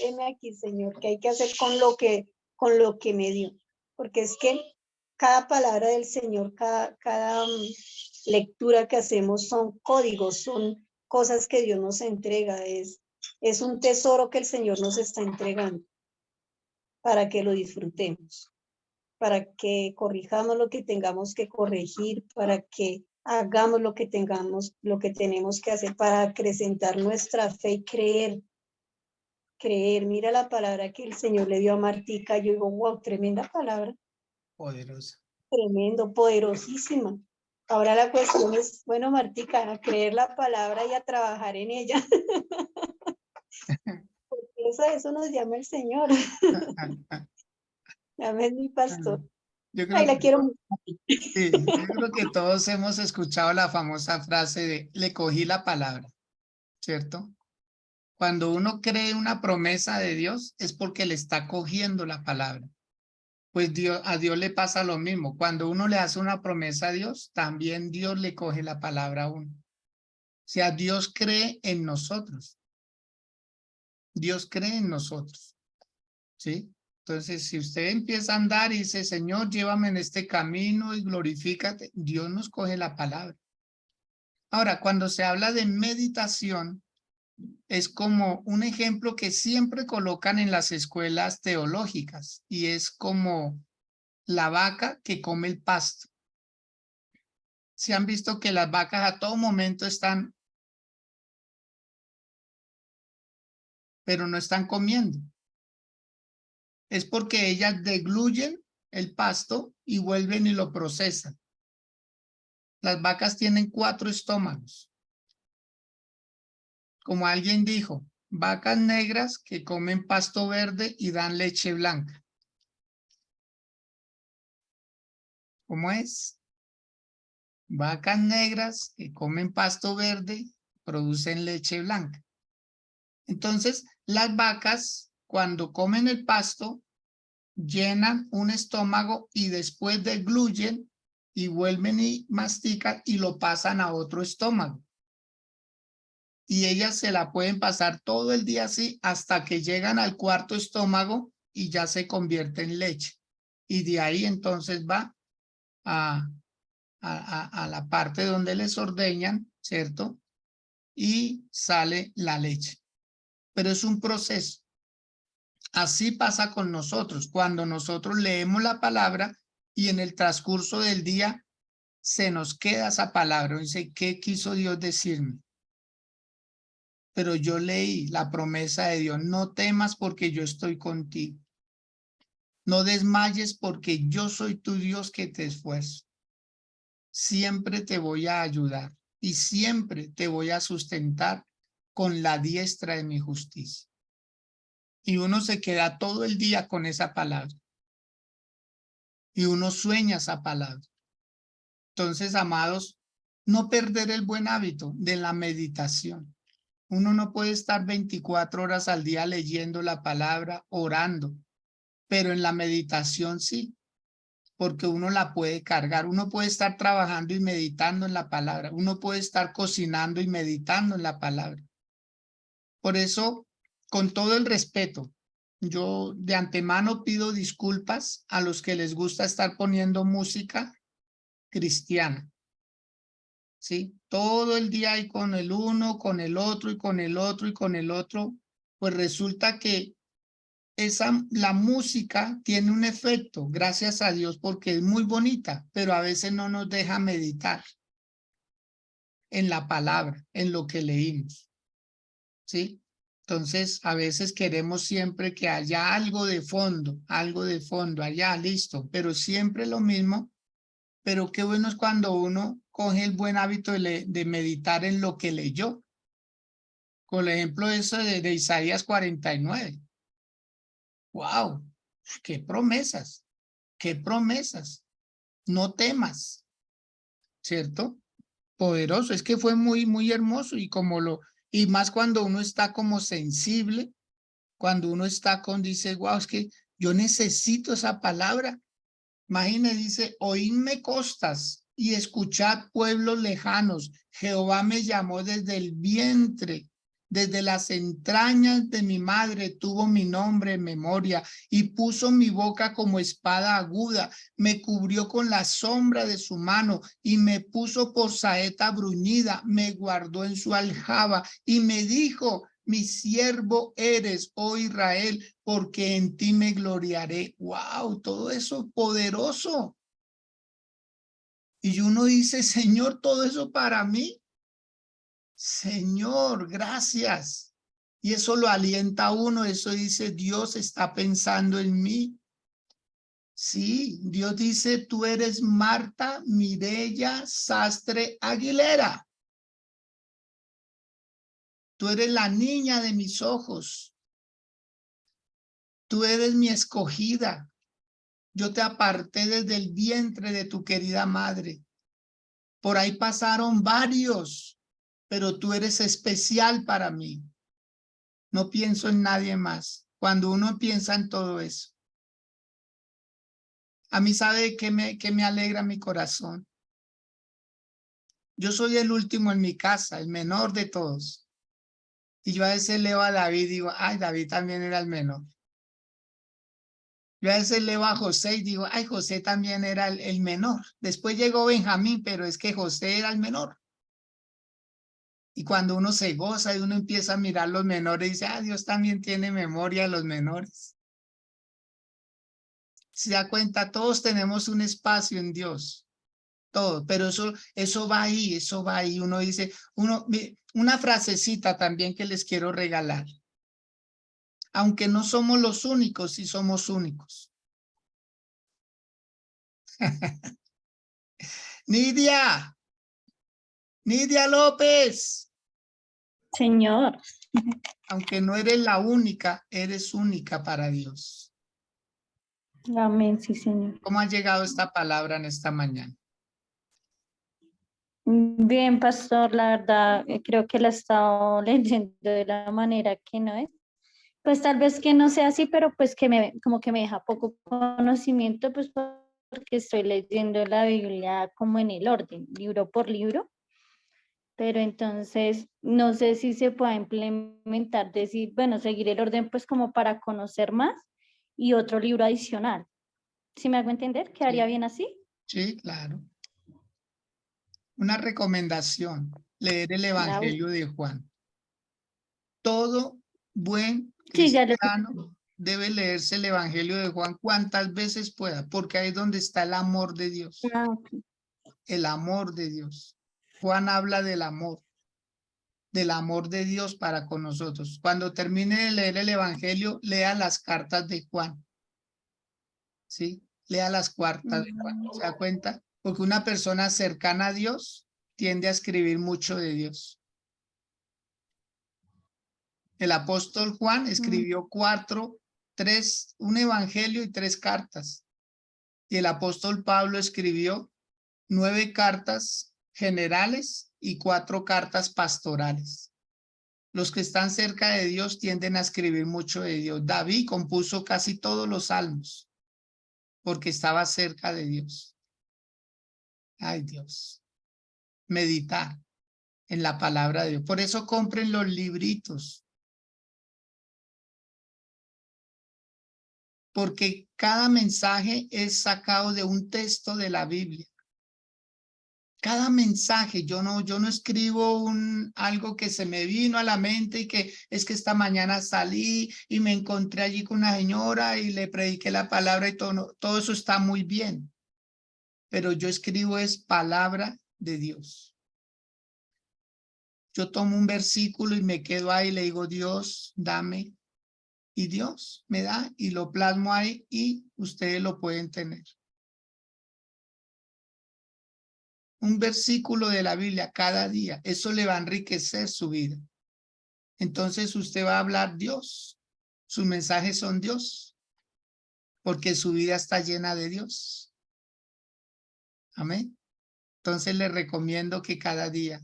heme aquí, Señor, ¿qué hay que hacer con lo que me dio? Porque es que cada palabra del Señor, cada lectura que hacemos son códigos, son cosas que Dios nos entrega, es un tesoro que el Señor nos está entregando para que lo disfrutemos, para que corrijamos lo que tengamos que corregir, para que hagamos lo que tenemos que hacer para acrecentar nuestra fe y creer. Mira la palabra que el Señor le dio a Martica, yo digo, wow, tremenda palabra, Poderoso. tremendo, poderosísima. Ahora la cuestión es, bueno, Martica, a creer la palabra y a trabajar en ella. Eso nos llama el Señor. Llama es mi pastor. Yo Ay, creo la que, quiero mucho. sí, yo creo que todos hemos escuchado la famosa frase de le cogí la palabra, ¿cierto? Cuando uno cree una promesa de Dios es porque le está cogiendo la palabra. Pues a Dios le pasa lo mismo. Cuando uno le hace una promesa a Dios, también Dios le coge la palabra a uno. O sea, Dios cree en nosotros. Dios cree en nosotros. ¿Sí? Entonces, si usted empieza a andar y dice, Señor, llévame en este camino y glorifícate, Dios nos coge la palabra. Ahora, cuando se habla de meditación, es como un ejemplo que siempre colocan en las escuelas teológicas y es como la vaca que come el pasto. Se han visto que las vacas a todo momento están, pero no están comiendo. Es porque ellas degluyen el pasto y vuelven y lo procesan. Las vacas tienen 4 estómagos. Como alguien dijo, vacas negras que comen pasto verde y dan leche blanca. ¿Cómo es? Vacas negras que comen pasto verde producen leche blanca. Entonces, las vacas, cuando comen el pasto, llenan un estómago y después degluyen y vuelven y mastican y lo pasan a otro estómago. Y ellas se la pueden pasar todo el día así hasta que llegan al cuarto estómago y ya se convierte en leche. Y de ahí entonces va a la parte donde les ordeñan, ¿cierto? Y sale la leche. Pero es un proceso. Así pasa con nosotros. Cuando nosotros leemos la palabra y en el transcurso del día se nos queda esa palabra. Dice, ¿qué quiso Dios decirme? Pero yo leí la promesa de Dios. No temas porque yo estoy contigo. No desmayes porque yo soy tu Dios que te esfuerzo. Siempre te voy a ayudar y siempre te voy a sustentar con la diestra de mi justicia. Y uno se queda todo el día con esa palabra. Y uno sueña esa palabra. Entonces, amados, no perder el buen hábito de la meditación. Uno no puede estar 24 horas al día leyendo la palabra, orando, pero en la meditación sí, porque uno la puede cargar. Uno puede estar trabajando y meditando en la palabra. Uno puede estar cocinando y meditando en la palabra. Por eso, con todo el respeto, yo de antemano pido disculpas a los que les gusta estar poniendo música cristiana. ¿Sí? Todo el día hay con el uno, con el otro y con el otro y con el otro. Pues resulta que la música tiene un efecto, gracias a Dios, porque es muy bonita, pero a veces no nos deja meditar en la palabra, en lo que leímos. ¿Sí? Entonces, a veces queremos siempre que haya algo de fondo, allá, listo, pero siempre lo mismo. Pero qué bueno es cuando uno coge el buen hábito de meditar en lo que leyó. Por ejemplo, eso de Isaías 49. ¡Wow! ¡Qué promesas! ¡Qué promesas! No temas, ¿cierto? Poderoso, es que fue muy, muy hermoso y más cuando uno está como sensible, cuando uno está dice, wow, es que yo necesito esa palabra. Imagine, dice, oídme costas y escuchad pueblos lejanos. Jehová me llamó desde el vientre, desde las entrañas de mi madre tuvo mi nombre en memoria y puso mi boca como espada aguda. Me cubrió con la sombra de su mano y me puso por saeta bruñida. Me guardó en su aljaba y me dijo, mi siervo eres, oh Israel, porque en ti me gloriaré. ¡Wow! Todo eso poderoso. Y uno dice, Señor, todo eso para mí. Señor, gracias. Y eso lo alienta a uno, eso dice, Dios está pensando en mí. Sí, Dios dice, tú eres Marta Mireya Sastre Aguilera. Tú eres la niña de mis ojos. Tú eres mi escogida. Yo te aparté desde el vientre de tu querida madre. Por ahí pasaron varios, pero tú eres especial para mí. No pienso en nadie más. Cuando uno piensa en todo eso. A mí, ¿sabe qué me alegra mi corazón? Yo soy el último en mi casa, el menor de todos. Y yo a veces leo a David y digo, ay, David también era el menor. Yo a veces leo a José y digo, ay, José también era el menor. Después llegó Benjamín, pero es que José era el menor. Y cuando uno se goza y uno empieza a mirar los menores, dice, ah, Dios también tiene memoria de los menores. Se da cuenta, todos tenemos un espacio en Dios. Todo, pero eso va ahí, eso va ahí. Uno dice, una frasecita también que les quiero regalar. Aunque no somos los únicos, sí somos únicos. Nidia López. Señor. Aunque no eres la única, eres única para Dios. Amén, sí, Señor. ¿Cómo ha llegado esta palabra en esta mañana? Bien, pastor, la verdad, creo que la he estado leyendo de la manera que no es. Pues tal vez que no sea así, pero pues que como que me deja poco conocimiento, pues porque estoy leyendo la Biblia como en el orden, libro por libro. Pero entonces no sé si se puede implementar, decir, bueno, seguir el orden pues como para conocer más y otro libro adicional. ¿Sí me hago entender? ¿Quedaría Sí, bien así? sí, claro. Una recomendación, leer el La Evangelio de Juan. Todo buen Sí, ya lo... cristiano debe leerse el Evangelio de Juan cuantas veces pueda, porque ahí es donde está el amor de Dios, Ah, el amor de Dios. Juan habla del amor de Dios para con nosotros. Cuando termine de leer el Evangelio, lea las cartas de Juan, ¿sí? Lea las cartas de Juan, ¿se da cuenta? Porque una persona cercana a Dios tiende a escribir mucho de Dios. El apóstol Juan escribió un evangelio y 3 cartas. Y el apóstol Pablo escribió 9 cartas generales y 4 cartas pastorales. Los que están cerca de Dios tienden a escribir mucho de Dios. David compuso casi todos los salmos porque estaba cerca de Dios. Ay, Dios. Meditar en la palabra de Dios. Por eso compren los libritos. Porque cada mensaje es sacado de un texto de la Biblia. Cada mensaje, yo no escribo algo que se me vino a la mente y que es que esta mañana salí y me encontré allí con una señora y le prediqué la palabra y todo, todo eso está muy bien. Pero yo escribo es palabra de Dios. Yo tomo un versículo y me quedo ahí y le digo, Dios, dame. Y Dios me da y lo plasmo ahí y ustedes lo pueden tener. Un versículo de la Biblia cada día, eso le va a enriquecer su vida. Entonces usted va a hablar Dios, sus mensajes son Dios, porque su vida está llena de Dios. Amén. Entonces le recomiendo que cada día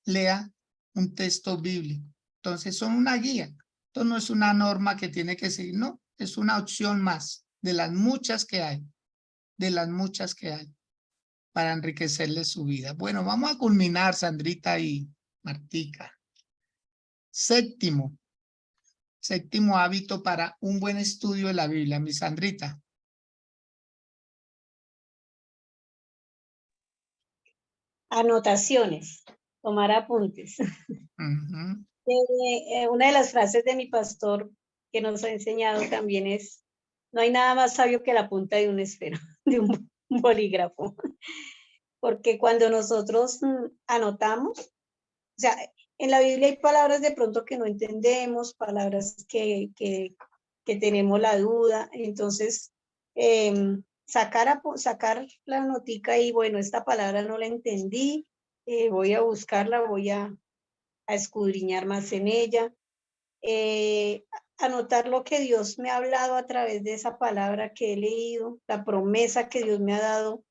lea un texto bíblico. Entonces son una guía. Esto no es una norma que tiene que seguir, no, es una opción más de las muchas que hay, para enriquecerle su vida. Bueno, vamos a culminar, Sandrita y Martica. Séptimo hábito para un buen estudio de la Biblia, mi Sandrita. Anotaciones, tomar apuntes. Ujú. Una de las frases de mi pastor que nos ha enseñado también es, no hay nada más sabio que la punta de un esfero, de un bolígrafo. Porque cuando nosotros anotamos, o sea, en la Biblia hay palabras de pronto que no entendemos, palabras que tenemos la duda, entonces sacar la notica y bueno, esta palabra no la entendí, voy a buscarla, voy a escudriñar más en ella, anotar lo que Dios me ha hablado a través de esa palabra que he leído, la promesa que Dios me ha dado.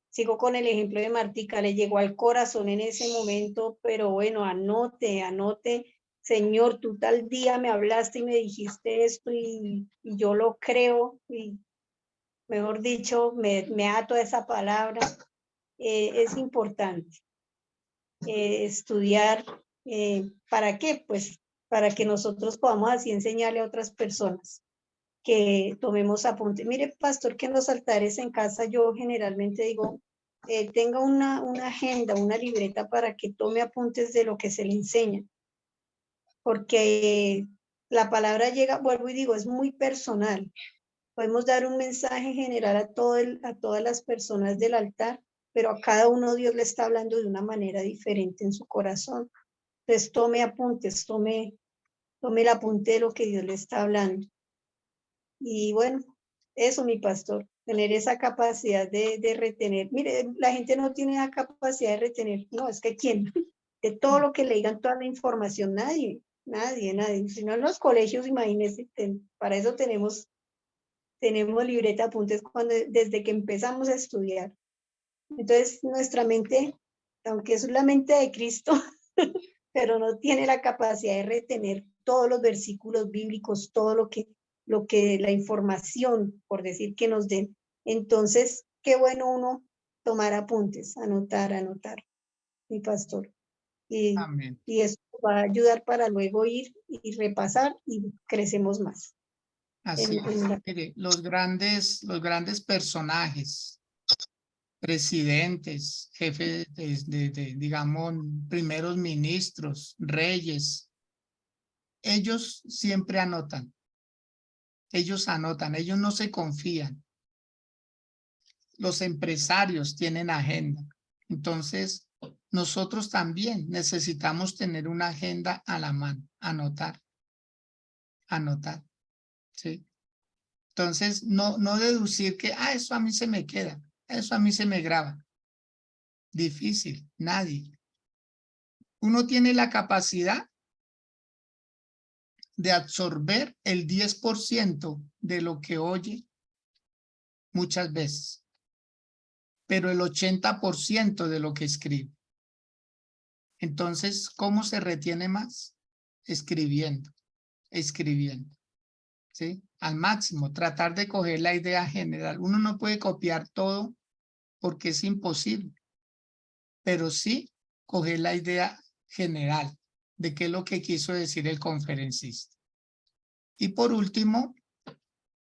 Sigo con el ejemplo de Martica, le llegó al corazón en ese momento, pero bueno, anote, Señor, tú tal día me hablaste y me dijiste esto y yo lo creo, y mejor dicho, me ato a esa palabra. Es importante estudiar. ¿Para qué? Pues para que nosotros podamos así enseñarle a otras personas que tomemos apunte. Mire, pastor, que en los altares en casa yo generalmente digo, tenga una agenda, una libreta para que tome apuntes de lo que se le enseña, porque la palabra llega, vuelvo y digo, es muy personal. Podemos dar un mensaje general a todas las personas del altar, pero a cada uno Dios le está hablando de una manera diferente en su corazón. Entonces tome apuntes, tome el apunte de lo que Dios le está hablando. Y bueno, eso, mi pastor, tener esa capacidad de retener. Mire, la gente no tiene la capacidad de retener. No, es que ¿quién? De todo lo que le digan, toda la información, nadie. Si no en los colegios, imagínense, para eso tenemos libreta de apuntes desde que empezamos a estudiar. Entonces, nuestra mente, aunque es la mente de Cristo, pero no tiene la capacidad de retener todos los versículos bíblicos, todo lo que la información, por decir, que nos den. Entonces, qué bueno uno tomar apuntes, anotar, mi pastor. Amén. Y eso va a ayudar para luego ir y repasar y crecemos más. Así en es. la- Mire, los grandes personajes, presidentes, jefes digamos, primeros ministros, reyes, ellos siempre anotan. Ellos anotan, ellos no se confían. Los empresarios tienen agenda. Entonces, nosotros también necesitamos tener una agenda a la mano, anotar, ¿sí? Entonces, no deducir que, eso a mí se me queda, eso a mí se me graba. Difícil, nadie. Uno tiene la capacidad de absorber el 10% de lo que oye muchas veces, pero el 80% de lo que escribe. Entonces, ¿cómo se retiene más? Escribiendo, ¿sí? Al máximo, tratar de coger la idea general. Uno no puede copiar todo porque es imposible, pero sí coger la idea general de qué es lo que quiso decir el conferencista. Y por último,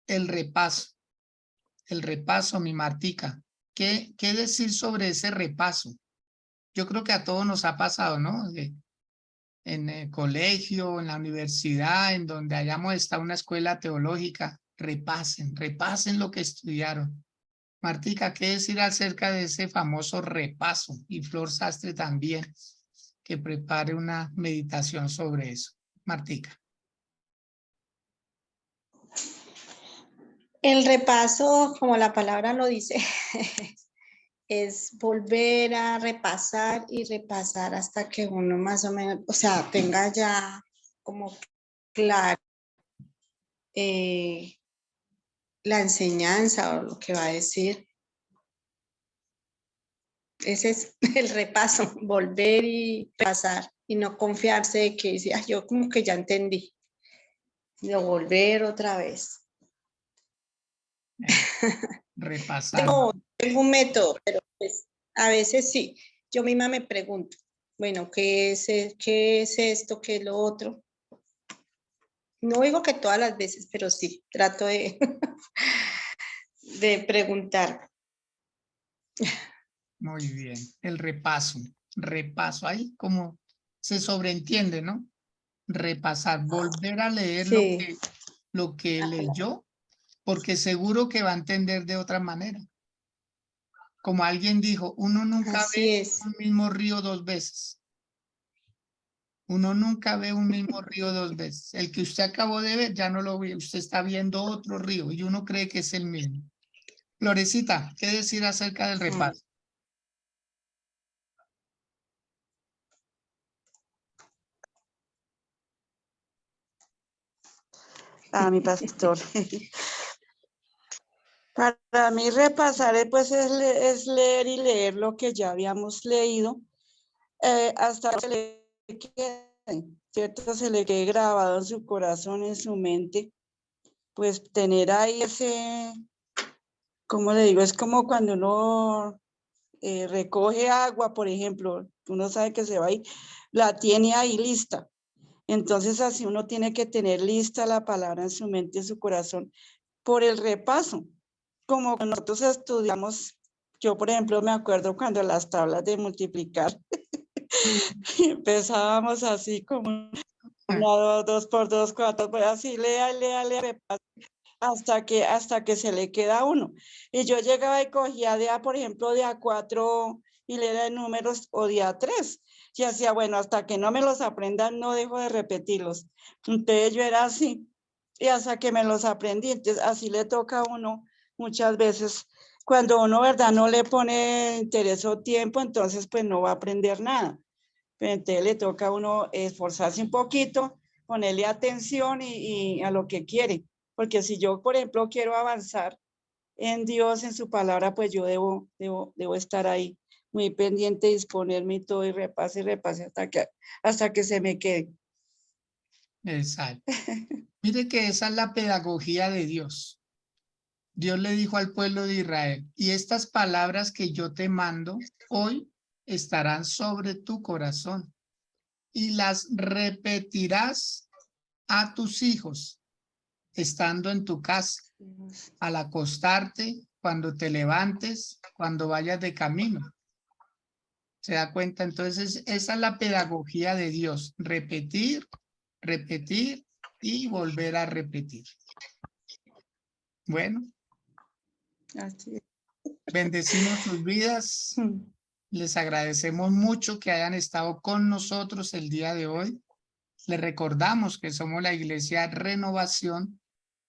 el repaso, mi Martica. ¿Qué decir sobre ese repaso? Yo creo que a todos nos ha pasado, ¿no? En el colegio, en la universidad, en donde hayamos estado en una escuela teológica, repasen lo que estudiaron. Martica, ¿qué decir acerca de ese famoso repaso? Y Flor Sastre también, que prepare una meditación sobre eso. Martica. El repaso, como la palabra lo dice, es volver a repasar y repasar hasta que uno más o menos, o sea, tenga ya como claro la enseñanza o lo que va a decir. Ese es el repaso, volver y repasar y no confiarse de que dice, yo como que ya entendí, de volver otra vez. Repasar. Tengo un método, pero pues, a veces sí, yo misma me pregunto, bueno, ¿qué es esto? ¿Qué es lo otro? No digo que todas las veces, pero sí, trato de, de preguntar. Muy bien, el repaso, ahí como se sobreentiende, ¿no? Repasar, volver a leer Sí. lo que leyó, porque seguro que va a entender de otra manera. Como alguien dijo, uno nunca Así ve es. un mismo río dos veces. Uno nunca ve un mismo río dos veces. El que usted acabó de ver ya no lo ve, usted está viendo otro río y uno cree que es el mismo. Florecita, ¿qué decir acerca del repaso? Mi pastor. Para mí repasar pues es leer y leer lo que ya habíamos leído hasta que se le quede, ¿cierto? Se le quede grabado en su corazón, en su mente, pues tener ahí ese, ¿cómo le digo? Es como cuando uno recoge agua, por ejemplo, uno sabe que se va ahí, la tiene ahí lista. Entonces así uno tiene que tener lista la palabra en su mente, en su corazón, por el repaso. Como nosotros estudiamos, yo por ejemplo me acuerdo cuando las tablas de multiplicar, empezábamos así como 1, 2 por 2, 4, pues así lea, repasa, hasta que se le queda uno. Y yo llegaba y cogía de A, por ejemplo, de A4 y leía de números o de A3. Y hacía, bueno, hasta que no me los aprendan, no dejo de repetirlos. Entonces yo era así. Y hasta que me los aprendí, entonces así le toca a uno muchas veces. Cuando uno, ¿verdad?, no le pone interés o tiempo, entonces pues no va a aprender nada. Pero entonces le toca a uno esforzarse un poquito, ponerle atención y a lo que quiere. Porque si yo, por ejemplo, quiero avanzar en Dios, en su palabra, pues yo debo estar ahí muy pendiente, disponerme y todo, y repase hasta que se me quede. Exacto. Mire que esa es la pedagogía de Dios. Dios le dijo al pueblo de Israel, y estas palabras que yo te mando hoy estarán sobre tu corazón y las repetirás a tus hijos, estando en tu casa, al acostarte, cuando te levantes, cuando vayas de camino. ¿Se da cuenta? Entonces, esa es la pedagogía de Dios. Repetir, repetir y volver a repetir. Bueno, Así es. bendecimos sus vidas. Les agradecemos mucho que hayan estado con nosotros el día de hoy. Les recordamos que somos la Iglesia Renovación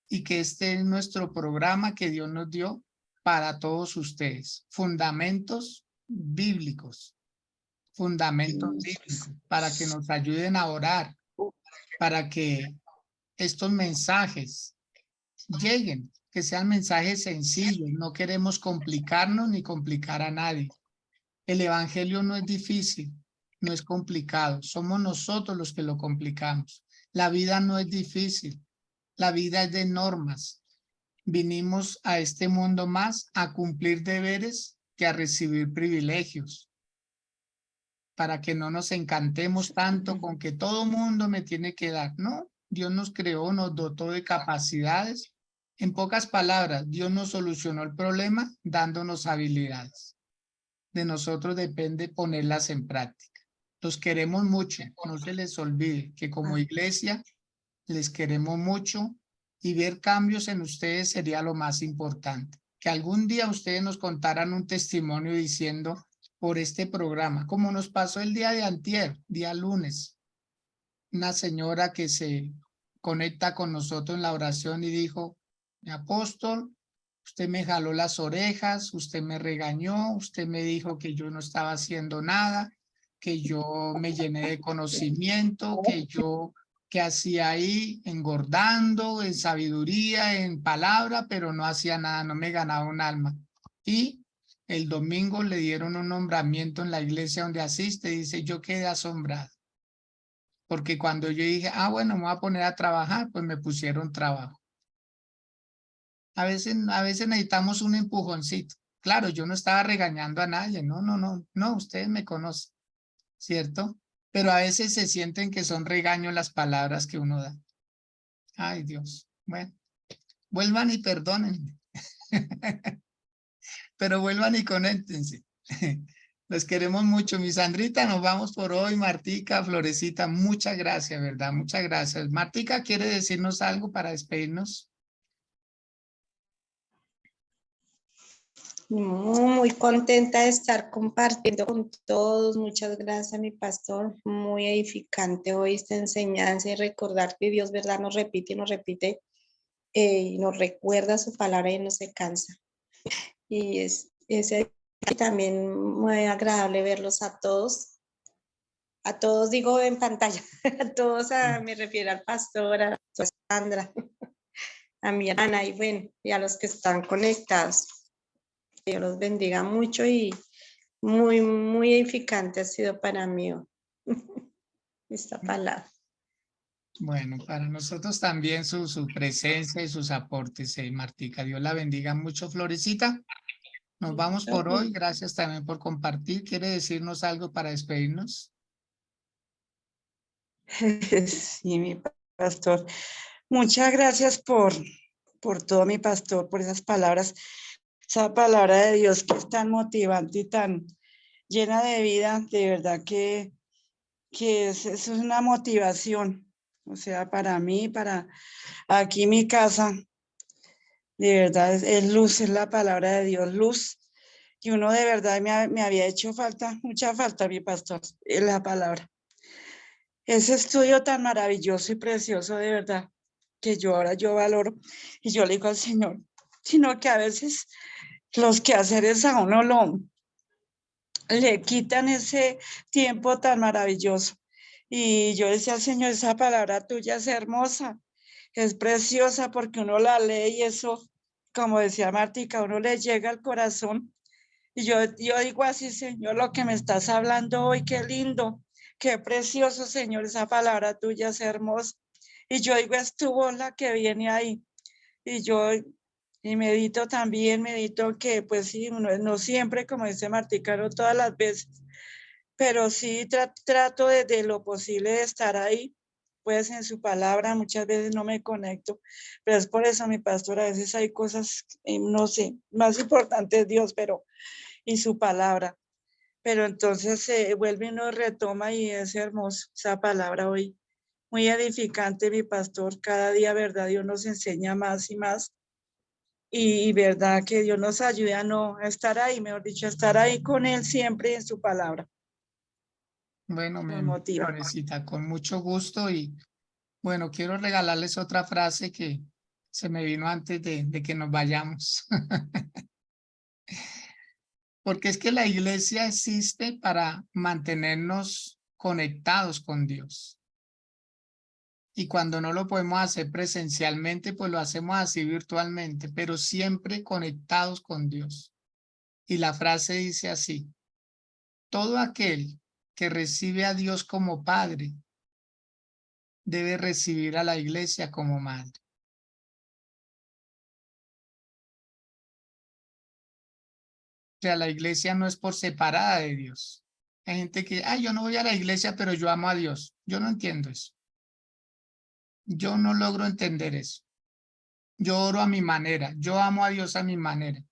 y que este es nuestro programa que Dios nos dio para todos ustedes. Fundamentos bíblicos. Fundamentos bíblicos para que nos ayuden a orar, para que estos mensajes lleguen, que sean mensajes sencillos. No queremos complicarnos ni complicar a nadie. El evangelio no es difícil, no es complicado. Somos nosotros los que lo complicamos. La vida no es difícil. La vida es de normas. Vinimos a este mundo más a cumplir deberes que a recibir privilegios. Para que no nos encantemos tanto con que todo mundo me tiene que dar. No, Dios nos creó, nos dotó de capacidades. En pocas palabras, Dios nos solucionó el problema dándonos habilidades. De nosotros depende ponerlas en práctica. Los queremos mucho, no se les olvide que como iglesia les queremos mucho y ver cambios en ustedes sería lo más importante. Que algún día ustedes nos contaran un testimonio diciendo por este programa, como nos pasó el día de antier, día lunes, una señora que se conecta con nosotros en la oración y dijo, mi apóstol, usted me jaló las orejas, usted me regañó, usted me dijo que yo no estaba haciendo nada, que yo me llené de conocimiento, que yo, ¿qué hacía ahí? Engordando, en sabiduría, en palabra, pero no hacía nada, no me ganaba un alma. Y el domingo le dieron un nombramiento en la iglesia donde asiste, dice, yo quedé asombrado. Porque cuando yo dije, bueno, me voy a poner a trabajar, pues me pusieron trabajo. A veces necesitamos un empujoncito. Claro, yo no estaba regañando a nadie, no, ustedes me conocen, ¿cierto? Pero a veces se sienten que son regaños las palabras que uno da. Ay, Dios. Bueno, vuelvan y perdónenme. Pero vuelvan y conéctense. Los queremos mucho. Mi Sandrita, nos vamos por hoy. Martica, Florecita, muchas gracias, ¿verdad? Muchas gracias. Martica, ¿quiere decirnos algo para despedirnos? Muy contenta de estar compartiendo con todos. Muchas gracias, mi pastor. Muy edificante hoy esta enseñanza y recordar que Dios, ¿verdad? Nos repite y nos repite y nos recuerda su palabra y no se cansa. Y es también muy agradable verlos a todos. A todos digo en pantalla, a todos me refiero al pastor, a Sandra, a mi hermana y bueno, y a los que están conectados. Que Dios los bendiga mucho y muy, muy edificante ha sido para mí esta palabra. Bueno, para nosotros también su presencia y sus aportes, Martica. Dios la bendiga mucho, Florecita. Nos vamos por hoy. Gracias también por compartir. ¿Quiere decirnos algo para despedirnos? Sí, mi pastor. Muchas gracias por todo, mi pastor, por esas palabras. Esa palabra de Dios que es tan motivante y tan llena de vida, de verdad que es una motivación. O sea, para mí, para aquí mi casa, de verdad es luz, es la palabra de Dios, luz. Y uno de verdad me había hecho mucha falta, mi pastor, es la palabra. Ese estudio tan maravilloso y precioso, de verdad, que ahora yo valoro. Y yo le digo al Señor, sino que a veces los quehaceres a uno le quitan ese tiempo tan maravilloso. Y yo decía, Señor, esa palabra tuya es hermosa, es preciosa porque uno la lee y eso como decía Martica, a uno le llega al corazón. Y yo digo así, Señor, lo que me estás hablando hoy, qué lindo, qué precioso, Señor, esa palabra tuya es hermosa. Y yo digo, es tu voz la que viene ahí. Y yo, y medito que, pues sí, no siempre, como dice Martica, no todas las veces, pero sí trato de lo posible de estar ahí, pues en su palabra. Muchas veces no me conecto, pero es por eso, mi pastor, a veces hay cosas, no sé, más importante es Dios, pero y su palabra. Pero entonces se vuelve y nos retoma y es hermoso esa palabra hoy. Muy edificante, mi pastor. Cada día, verdad, Dios nos enseña más y más. Y verdad que Dios nos ayude a no a estar ahí, mejor dicho, a estar ahí con Él siempre en su palabra. Bueno, Nos motiva. Florecita, con mucho gusto y bueno, quiero regalarles otra frase que se me vino antes de que nos vayamos. Porque es que la iglesia existe para mantenernos conectados con Dios. Y cuando no lo podemos hacer presencialmente, pues lo hacemos así virtualmente, pero siempre conectados con Dios. Y la frase dice así: todo aquel que recibe a Dios como Padre debe recibir a la iglesia como madre. O sea, la iglesia no es por separada de Dios. Hay gente que, yo no voy a la iglesia, pero yo amo a Dios. Yo no entiendo eso. Yo no logro entender eso. Yo oro a mi manera. Yo amo a Dios a mi manera.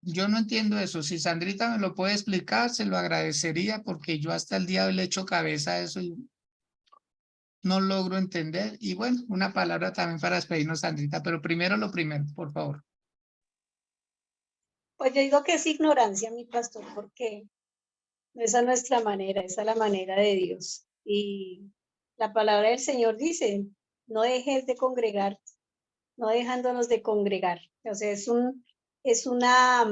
Yo no entiendo eso. Si Sandrita me lo puede explicar, se lo agradecería porque yo hasta el día de hoy le echo cabeza a eso y no logro entender. Y bueno, una palabra también para despedirnos, Sandrita, pero primero lo primero, por favor. Pues yo digo que es ignorancia, mi pastor, porque esa es nuestra manera, esa es la manera de Dios. Y la palabra del Señor dice, no dejes de congregar, no dejándonos de congregar. O sea, es una,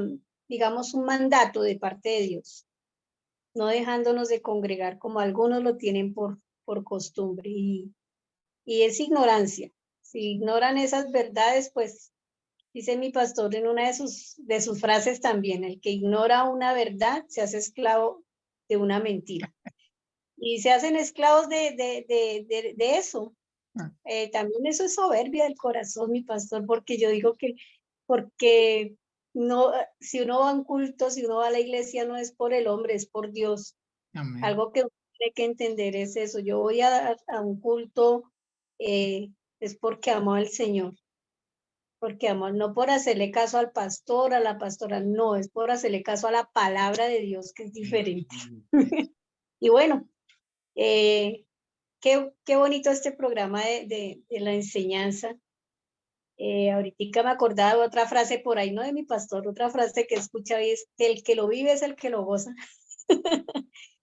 digamos, un mandato de parte de Dios, no dejándonos de congregar como algunos lo tienen por costumbre. Y es ignorancia. Si ignoran esas verdades, pues dice mi pastor en una de sus frases también, el que ignora una verdad se hace esclavo de una mentira. Y se hacen esclavos de eso. También eso es soberbia del corazón, mi pastor, porque yo digo que, porque no, si uno va a un culto, si uno va a la iglesia, no es por el hombre, es por Dios. Amén. Algo que uno tiene que entender es eso. Yo voy a un culto, es porque amo al Señor. Porque amo, no por hacerle caso al pastor, a la pastora, no, es por hacerle caso a la palabra de Dios, que es diferente. Y bueno, qué bonito este programa de la enseñanza. Ahorita me acordaba de otra frase por ahí, no de mi pastor, otra frase que escucha y es que el que lo vive es el que lo goza.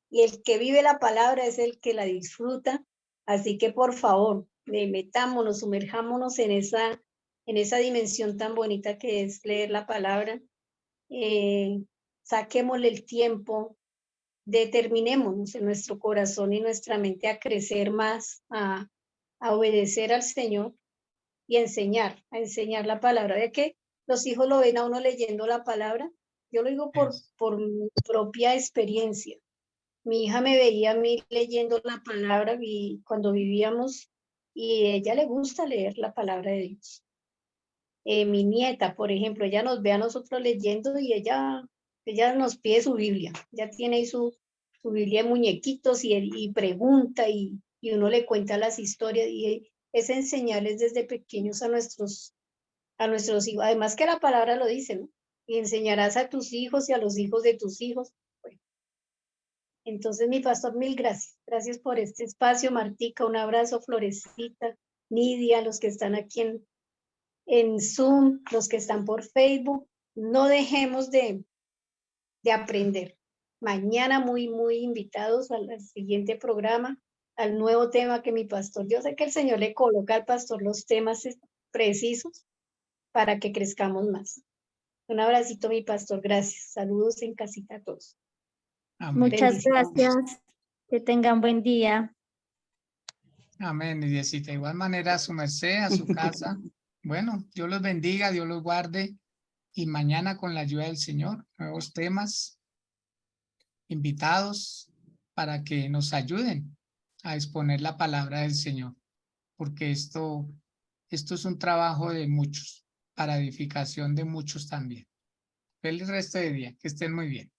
Y el que vive la palabra es el que la disfruta. Así que por favor, metámonos, sumerjámonos en esa dimensión tan bonita que es leer la palabra. Saquémosle el tiempo, determinémonos en nuestro corazón y nuestra mente a crecer más, a obedecer al Señor y a enseñar la palabra. ¿De que los hijos lo ven a uno leyendo la palabra? Yo lo digo por mi propia experiencia. Mi hija me veía a mí leyendo la palabra cuando vivíamos y a ella le gusta leer la palabra de Dios. Mi nieta, por ejemplo, ella nos ve a nosotros leyendo y ella nos pide su Biblia. Ella tiene ahí su Biblia de muñequitos y pregunta y uno le cuenta las historias y es enseñarles desde pequeños a nuestros hijos. Además que la palabra lo dice, ¿no? Y enseñarás a tus hijos y a los hijos de tus hijos. Entonces, mi pastor, mil gracias. Gracias por este espacio, Martica. Un abrazo, Florecita, Nidia, los que están aquí en Zoom, los que están por Facebook. No dejemos de aprender. Mañana muy invitados al siguiente programa, al nuevo tema que mi pastor, yo sé que el Señor le coloca al pastor los temas precisos para que crezcamos más. Un abracito, mi pastor. Gracias. Saludos en casita a todos. Amén. Muchas gracias. Que tengan buen día. Amén, Nidiecita. De igual manera, a su merced, a su casa, Bueno, Dios los bendiga, Dios los guarde. Y mañana con la ayuda del Señor, nuevos temas, invitados para que nos ayuden a exponer la palabra del Señor. Porque esto es un trabajo de muchos, para edificación de muchos también. Feliz resto de día, que estén muy bien.